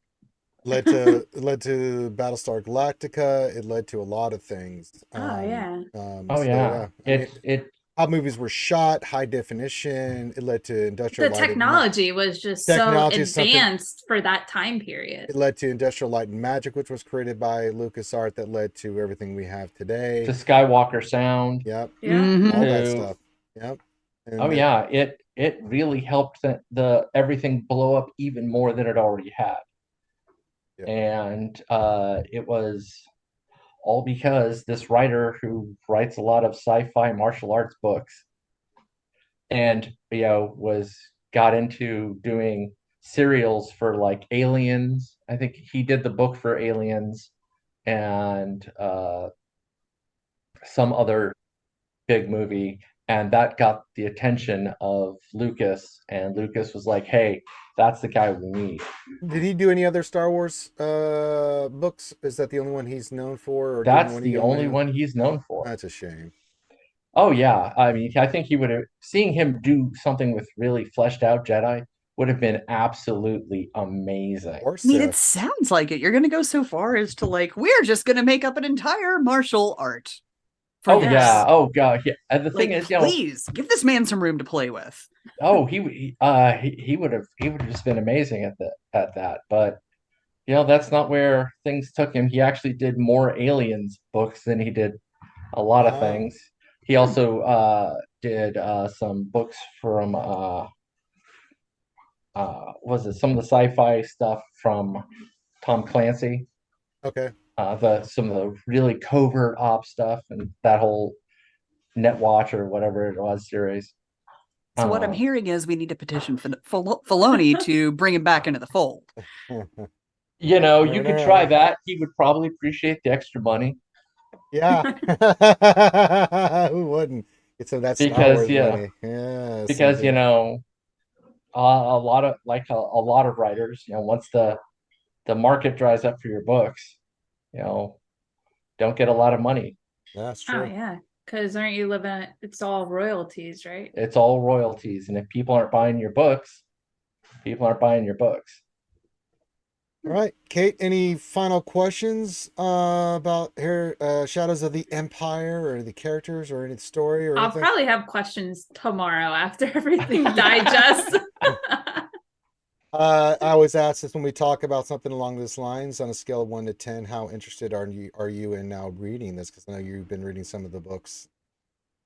Speaker 2: led to Battlestar Galactica. It led to a lot of things.
Speaker 3: Oh, yeah.
Speaker 4: Oh yeah,
Speaker 2: I mean,
Speaker 4: it
Speaker 2: how movies were shot, high definition. It led to industrial
Speaker 3: The
Speaker 2: light and
Speaker 3: technology was just
Speaker 2: Technology
Speaker 3: so
Speaker 2: is something-
Speaker 3: advanced for that time period.
Speaker 2: It led to Industrial Light and Magic, which was created by LucasArts, that led to everything we have today.
Speaker 4: the Skywalker sound.
Speaker 2: Yep,
Speaker 3: Yeah.
Speaker 5: Mhm.
Speaker 2: all that
Speaker 4: to-
Speaker 2: stuff. Yep. And
Speaker 4: Oh yeah, it really helped the everything blow up even more than it already had.
Speaker 2: Yeah.
Speaker 4: And it was all because this writer who writes a lot of sci-fi martial arts books, and got into doing serials for like Aliens. I think he did the book for Aliens and some other big movie, and that got the attention of Lucas, and Lucas was like, hey, that's the guy we need.
Speaker 2: Did he do any other Star Wars books? Is that the only one he's known for? Or
Speaker 4: That's
Speaker 2: didn't
Speaker 4: the
Speaker 2: he
Speaker 4: only one he's known for.
Speaker 2: That's a shame.
Speaker 4: Oh yeah, I mean, I think he would have seeing him do something with really fleshed out Jedi would have been absolutely amazing.
Speaker 2: Or
Speaker 5: I mean,
Speaker 2: Sith.
Speaker 5: it sounds like it. You're going to go so far as to like, we're just going to make up an entire martial art. For
Speaker 4: Oh
Speaker 5: this.
Speaker 4: yeah, oh god, yeah. And the
Speaker 5: Like,
Speaker 4: thing is,
Speaker 5: please give this man some room to play with.
Speaker 4: oh he would have just been amazing at that, but that's not where things took him. He actually did more Aliens books than he did a lot of
Speaker 2: Wow.
Speaker 4: things. He also did some books from was it some of the sci-fi stuff from Tom Clancy,
Speaker 2: Okay.
Speaker 4: the some of the really covert op stuff and that whole Net Watch or whatever it was series.
Speaker 5: So what I'm hearing is we need to petition for Filoni to bring him back into the fold.
Speaker 4: You know, you could try
Speaker 2: Yeah.
Speaker 4: that. He would probably appreciate the extra money
Speaker 2: Yeah. Who wouldn't get some of that Star
Speaker 4: because
Speaker 2: Wars
Speaker 4: yeah,
Speaker 2: money? Yeah.
Speaker 4: because you
Speaker 2: something.
Speaker 4: know a lot of like a lot of writers, you know, once the market dries up for your books, you know, don't get a lot of money.
Speaker 2: That's
Speaker 3: Oh
Speaker 2: true.
Speaker 3: yeah, because aren't you living? It's all royalties, right?
Speaker 4: It's all royalties, and if people aren't buying your books, people aren't buying your books.
Speaker 2: All right, Kate, any final questions about here Shadows of the Empire or the characters or any story or
Speaker 3: I'll
Speaker 2: anything?
Speaker 3: probably have questions tomorrow after everything digests.
Speaker 2: I always ask this when we talk about something along those lines on a scale of 1 to 10, how interested are you in now reading this? Because I know you've been reading some of the books,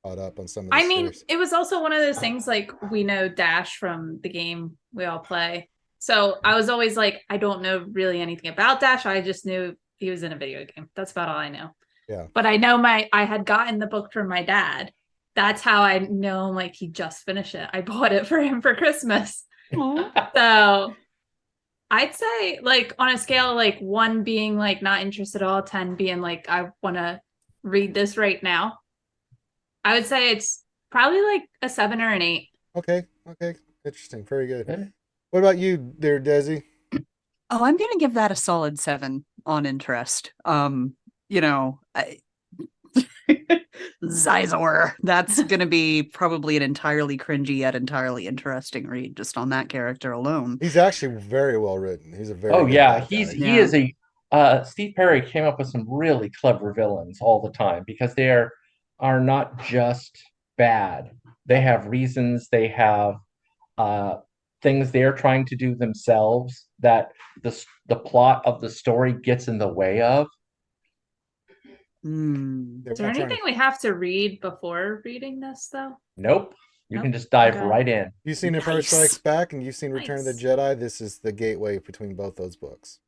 Speaker 2: caught up on some of the
Speaker 3: I mean,
Speaker 2: series.
Speaker 3: it was also one of those things like we know Dash from the game we all play. So I was always like, I don't know really anything about Dash. I just knew he was in a video game. That's about all I know.
Speaker 2: Yeah.
Speaker 3: But I know I had gotten the book from my dad. That's how I know like he just finished it. I bought it for him for Christmas. So I'd say like on a scale of like 1 being like not interested at all, 10 being like I want to read this right now. I would say it's probably like a 7 or an 8.
Speaker 2: Okay. Interesting. Very good. What about you there, Desi?
Speaker 5: Oh, I'm gonna give that a solid 7 on interest. You know, Zizor. That's gonna be probably an entirely cringy yet entirely interesting read just on that character alone.
Speaker 2: He's actually very well written. He's a very
Speaker 4: Oh
Speaker 2: good
Speaker 4: yeah,
Speaker 2: bad
Speaker 4: he
Speaker 2: guy.
Speaker 4: is a Steve Perry came up with some really clever villains all the time because they are not just bad. They have reasons, they have uh things they're trying to do themselves that the plot of the story gets in the way of.
Speaker 3: Is there anything we have to read before reading this though?
Speaker 4: Nope. You
Speaker 3: Nope.
Speaker 4: can just dive
Speaker 3: Okay.
Speaker 4: right in.
Speaker 2: You've seen Empire
Speaker 5: Nice.
Speaker 2: Strikes Back and you've seen Return of the
Speaker 3: Nice.
Speaker 2: Jedi. This is the gateway between both those books.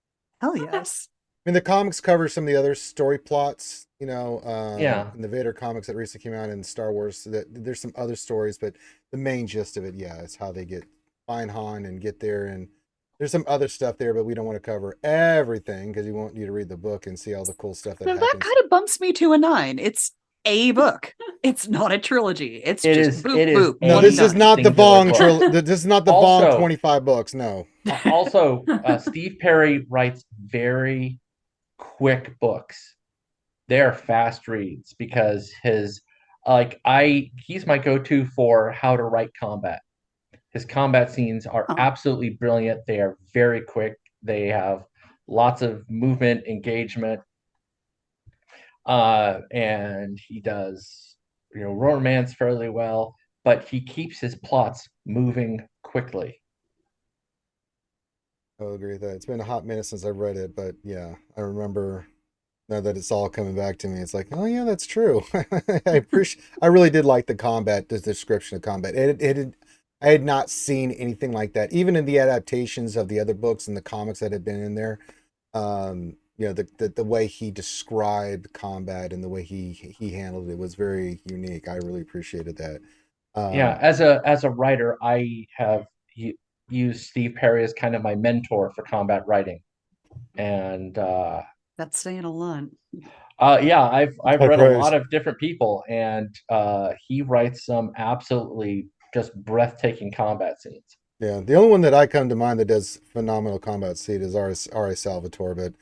Speaker 5: Hell yes.
Speaker 2: I mean, the comics cover some of the other story plots,
Speaker 4: Yeah.
Speaker 2: in the Vader comics that recently came out in Star Wars. So that there's some other stories, but the main gist of it, yeah, is how they find Han and get there. And there's some other stuff there, but we don't want to cover everything because we want you to read the book and see all the cool stuff that
Speaker 5: Now
Speaker 2: happens.
Speaker 5: that kind of bumps me to a 9. It's a book. It's not a trilogy. It's
Speaker 4: It
Speaker 5: just
Speaker 4: is-
Speaker 5: boop
Speaker 4: it is
Speaker 5: boop.
Speaker 2: No,
Speaker 5: one
Speaker 2: this is
Speaker 5: nine.
Speaker 2: not the
Speaker 4: singular
Speaker 2: Bong
Speaker 4: book.
Speaker 2: trilogy. This is not the
Speaker 4: Also-
Speaker 2: Bong 25 books. No.
Speaker 4: Also, Steve Perry writes very quick books. They're fast reads because he's my go-to for how to write combat. His combat scenes are
Speaker 5: Oh.
Speaker 4: absolutely brilliant. They are very quick. They have lots of movement, engagement. And he does, romance fairly well, but he keeps his plots moving quickly.
Speaker 2: I'll agree with that. It's been a hot minute since I've read it, but yeah, I remember now that it's all coming back to me. It's like, oh yeah, that's true. I really did like the description of combat. I had not seen anything like that, even in the adaptations of the other books and the comics that had been in there. The way he described combat and the way he handled it was very unique. I really appreciated that.
Speaker 4: Yeah, as a writer, I have used Steve Perry as kind of my mentor for combat writing, and
Speaker 5: That's saying a lot.
Speaker 4: yeah, I've
Speaker 2: High
Speaker 4: read a
Speaker 2: praise.
Speaker 4: lot of different people, and he writes some absolutely just breathtaking combat scenes.
Speaker 2: Yeah, the only one that I come to mind that does phenomenal combat scene is R.A. Salvatore, but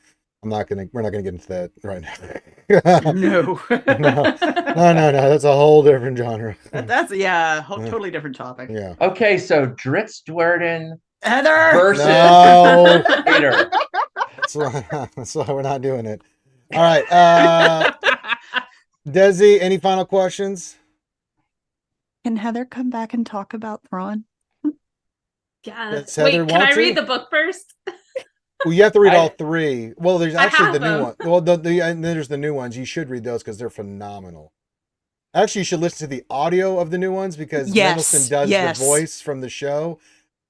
Speaker 2: we're not gonna get into that right now.
Speaker 5: No.
Speaker 2: No. That's a whole different genre.
Speaker 5: That's totally different topic.
Speaker 2: Yeah.
Speaker 4: Okay, so Dritz Duerden
Speaker 5: Heather
Speaker 4: versus
Speaker 2: No.
Speaker 4: Vader.
Speaker 2: That's why we're not doing it. All right. Desi, any final questions?
Speaker 5: Can Heather come back and talk about Thrawn?
Speaker 3: Yeah.
Speaker 2: Does
Speaker 3: Wait,
Speaker 2: Heather
Speaker 3: can
Speaker 2: want
Speaker 3: I read
Speaker 2: to?
Speaker 3: the book first?
Speaker 2: Well, you have to read
Speaker 4: I-
Speaker 2: all 3. Well, there's
Speaker 3: I
Speaker 2: actually
Speaker 3: have
Speaker 2: the new
Speaker 3: them.
Speaker 2: one. Well, and then there's the new ones. You should read those because they're phenomenal. Actually, you should listen to the audio of the new ones because
Speaker 5: Yes,
Speaker 2: Mendelsohn does
Speaker 5: yes.
Speaker 2: the voice from the show.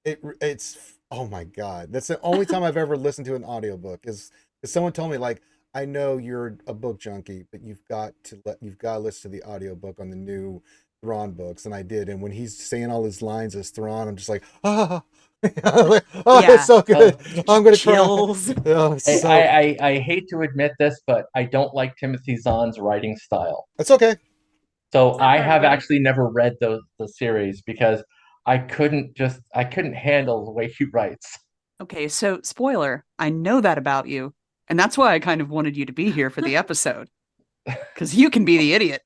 Speaker 2: It's oh my god, that's the only time I've ever listened to an audiobook is someone told me like, I know you're a book junkie, but you've got to listen to the audiobook on the new Thrawn books, and I did. And when he's saying all his lines as Thrawn, I'm just like, ah, like, oh,
Speaker 5: Yeah.
Speaker 2: it's so good. I'm gonna
Speaker 5: Chills.
Speaker 2: cry. Oh, it's so
Speaker 4: I hate to admit this, but I don't like Timothy Zahn's writing style.
Speaker 2: that's okay.
Speaker 4: So
Speaker 3: Is that
Speaker 4: I
Speaker 3: for
Speaker 4: have
Speaker 3: everybody?
Speaker 4: actually never read the series because I couldn't handle the way he writes.
Speaker 5: Okay, so spoiler, I know that about you. And that's why I kind of wanted you to be here for the episode. Because you can be the idiot.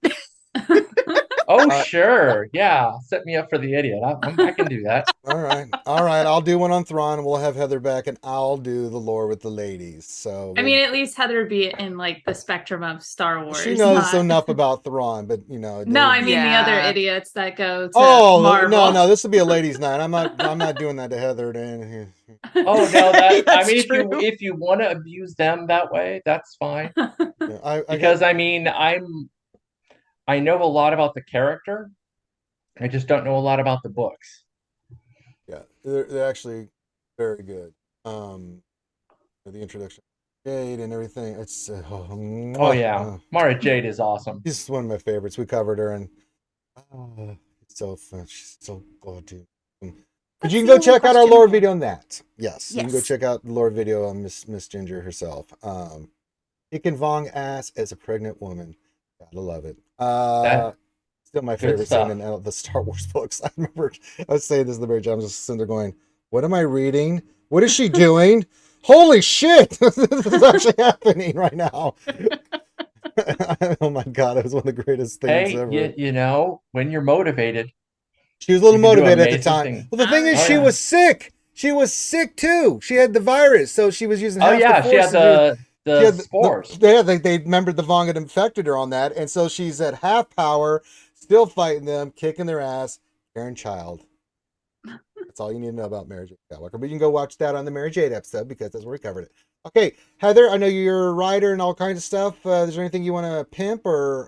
Speaker 4: Oh,
Speaker 2: Uh,
Speaker 4: sure. Yeah. Set me up for the idiot. I can do that.
Speaker 2: All right. I'll do one on Thrawn. We'll have Heather back, and I'll do the lore with the ladies. So
Speaker 3: I mean, at least Heather be in like the spectrum of Star Wars.
Speaker 2: she knows
Speaker 3: not...
Speaker 2: enough about Thrawn, but
Speaker 3: No, I mean the other
Speaker 5: Yeah.
Speaker 3: idiots that go to
Speaker 2: Oh
Speaker 3: Marvel.
Speaker 2: no, this will be a ladies' night. I'm not doing that to Heather.
Speaker 4: Oh no, I
Speaker 5: That's
Speaker 4: mean
Speaker 5: true.
Speaker 4: if you want to abuse them that way, that's fine.
Speaker 2: Because
Speaker 4: I mean I know a lot about the character. I just don't know a lot about the books.
Speaker 2: yeah, they're actually very good. The introduction, Jade and everything. It's
Speaker 4: Oh yeah, Mara Jade is awesome.
Speaker 2: she's one of my favorites. We covered her, and it's so fun. She's so good. But
Speaker 5: That's
Speaker 2: you can
Speaker 5: the
Speaker 2: go
Speaker 5: only
Speaker 2: check out our
Speaker 5: question
Speaker 2: lore
Speaker 5: I have.
Speaker 2: video on that. Yes, you can go
Speaker 5: Yes.
Speaker 2: check out the lore video on Miss Ginger herself. Kicking Vong ass as a pregnant woman. Gotta love it. Still my favorite
Speaker 4: stuff.
Speaker 2: scene in the Star Wars books. I remember I was saying this in the very time. I was just sitting there going, "What am I reading? What is she doing? Holy shit! This is actually happening right now." Oh my god, it was one of the greatest things
Speaker 4: Hey,
Speaker 2: ever.
Speaker 4: you know, when you're motivated,
Speaker 2: She was a little
Speaker 4: you can do
Speaker 2: motivated at the
Speaker 4: amazing
Speaker 2: time.
Speaker 4: things.
Speaker 2: Well, the thing is,
Speaker 3: Oh,
Speaker 2: she
Speaker 4: yeah.
Speaker 2: was sick. She was sick too. She had the virus, so she was using.
Speaker 4: Oh
Speaker 2: half
Speaker 4: yeah,
Speaker 2: the
Speaker 4: she had
Speaker 2: force
Speaker 4: the
Speaker 2: she had
Speaker 4: spores.
Speaker 2: they remembered the Vong had infected her on that, and so she's at half power, still fighting them, kicking their ass. Karen Child. That's all you need to know about Mary Jade Skywalker. But you can go watch that on the Mary Jade episode because that's where we covered it. Okay, Heather, I know you're a writer and all kinds of stuff. Is there anything you want to pimp or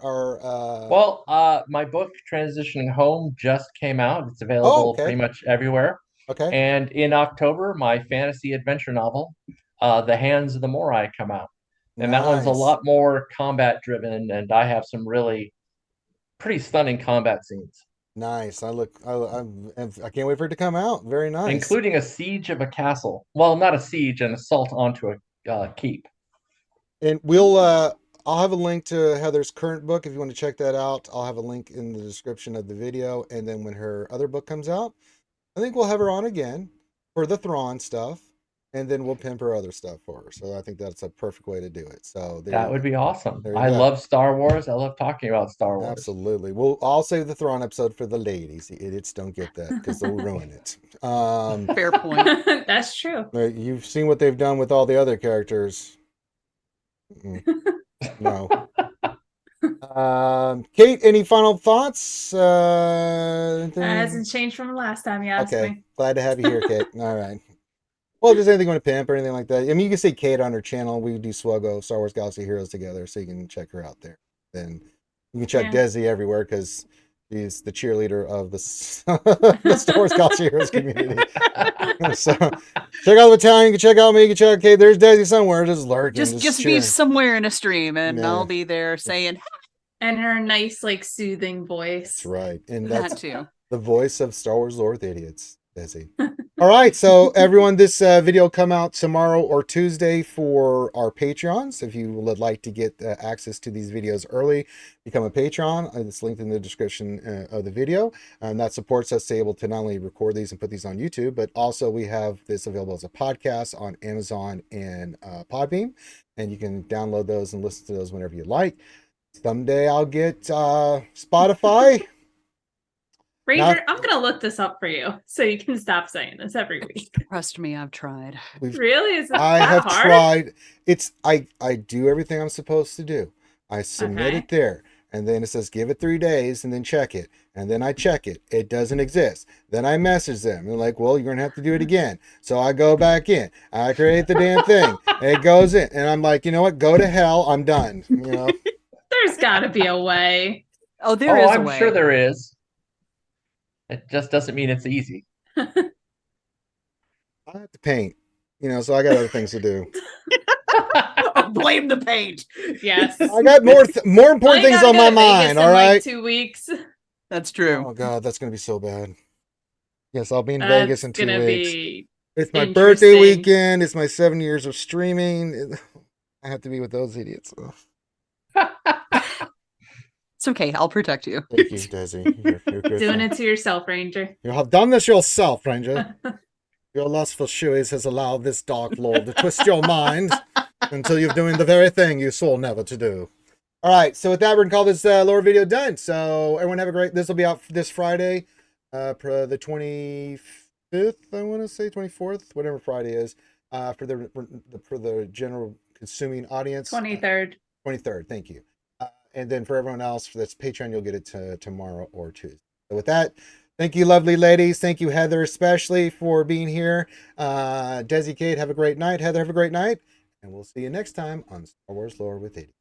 Speaker 4: Well, my book Transitioning Home just came out. It's
Speaker 2: Oh,
Speaker 4: available
Speaker 2: okay.
Speaker 4: pretty much everywhere.
Speaker 2: Okay.
Speaker 4: And in October, my fantasy adventure novel, The Hands of the Morai, come out. And that one's a
Speaker 2: Nice.
Speaker 4: lot more combat driven, and I have some really pretty stunning combat scenes,
Speaker 2: Nice. I can't wait for it to come out. Very nice.
Speaker 4: including a siege of a castle. Well, not a siege, an assault onto a keep.
Speaker 2: And I'll have a link to Heather's current book if you want to check that out. I'll have a link in the description of the video. And then when her other book comes out, I think we'll have her on again for the Thrawn stuff. And then we'll pimp her other stuff for her. So I think that's a perfect way to do it. So
Speaker 4: That would be awesome.
Speaker 2: There you
Speaker 4: I
Speaker 2: go.
Speaker 4: love Star Wars. I love talking about Star Wars.
Speaker 2: Absolutely. I'll save the Thrawn episode for the ladies. The idiots don't get that because they'll ruin it.
Speaker 5: Fair point.
Speaker 3: That's true.
Speaker 2: You've seen what they've done with all the other characters. No. Kate, any final thoughts?
Speaker 3: That hasn't changed from the last time you asked
Speaker 2: Okay.
Speaker 3: me.
Speaker 2: Glad to have you here, Kate. All right. Well, if there's anything you want to pimp or anything like that, I mean, you can see Kate on her channel. We do Swuggo, Star Wars Galaxy Heroes together, so you can check her out there. Then you can check
Speaker 3: Yeah.
Speaker 2: Desi everywhere because she's the cheerleader of the Star Wars Galaxy Heroes community. So check out the battalion. You can check out me. You can check out Kate. There's Desi somewhere, just lurking.
Speaker 5: Just be
Speaker 2: cheering.
Speaker 5: somewhere in a stream and
Speaker 2: Yeah.
Speaker 5: I'll be there saying
Speaker 3: And her nice, like, soothing voice.
Speaker 2: That's right. And
Speaker 5: that
Speaker 2: that's
Speaker 5: too.
Speaker 2: the voice of Star Wars lore with idiots, Desi. All right, so everyone, this video will come out tomorrow or Tuesday for our Patreons. If you would like to get access to these videos early, become a Patreon. It's linked in the description of the video. And that supports us to be able to not only record these and put these on YouTube, but also we have this available as a podcast on Amazon and Podbean. And you can download those and listen to those whenever you like. Someday I'll get Spotify.
Speaker 3: Ranger, I'm going to look this up for you so you can stop saying this every week.
Speaker 5: Trust me, I've tried.
Speaker 3: Really? Is it
Speaker 2: I
Speaker 3: that
Speaker 2: have
Speaker 3: hard?
Speaker 2: tried. I do everything I'm supposed to do. I submit
Speaker 3: Okay.
Speaker 2: it there, and then it says give it 3 days, and then check it, and then I check it. It doesn't exist. Then I message them. They're like, "Well, you're gonna have to do it again." So I go back in. I create the damn thing. It goes in, and I'm like, you know what? Go to hell. I'm done. You know.
Speaker 3: There's got to be a way.
Speaker 5: Oh, there is a
Speaker 4: I'm
Speaker 5: way.
Speaker 4: sure there is. It just doesn't mean it's easy.
Speaker 2: I have to paint, so I got other things to do.
Speaker 5: Oh, blame the paint.
Speaker 3: Yes.
Speaker 2: I got more important things on my mind. All right.
Speaker 3: Like 2 weeks.
Speaker 5: That's true.
Speaker 2: Oh God, that's gonna be so bad. Yes, I'll be in
Speaker 3: That's
Speaker 2: Vegas in 2
Speaker 3: gonna
Speaker 2: weeks.
Speaker 3: be
Speaker 2: It's my birthday
Speaker 3: interesting.
Speaker 2: weekend. It's my 7 years of streaming. I have to be with those idiots.
Speaker 5: It's okay. I'll protect you.
Speaker 2: Thank you, Desi. You're good.
Speaker 3: Doing it to yourself, Ranger.
Speaker 2: You have done this yourself, Ranger. Your lustful shoeys has allowed this dark lord to twist your mind until you're doing the very thing you swore never to do. All right, so with that, we're gonna call this lore video done. So everyone have a great. This will be out this Friday, the 25th. I want to say 24th, whatever Friday is. For the general consuming audience.
Speaker 3: 23rd.
Speaker 2: 23rd. Thank you. And then for everyone else that's Patreon, you'll get it tomorrow or Tuesday. So with that, thank you, lovely ladies. Thank you, Heather, especially for being here. Desi, Kate, have a great night. Heather, have a great night. And we'll see you next time on Star Wars Lore with Idiots.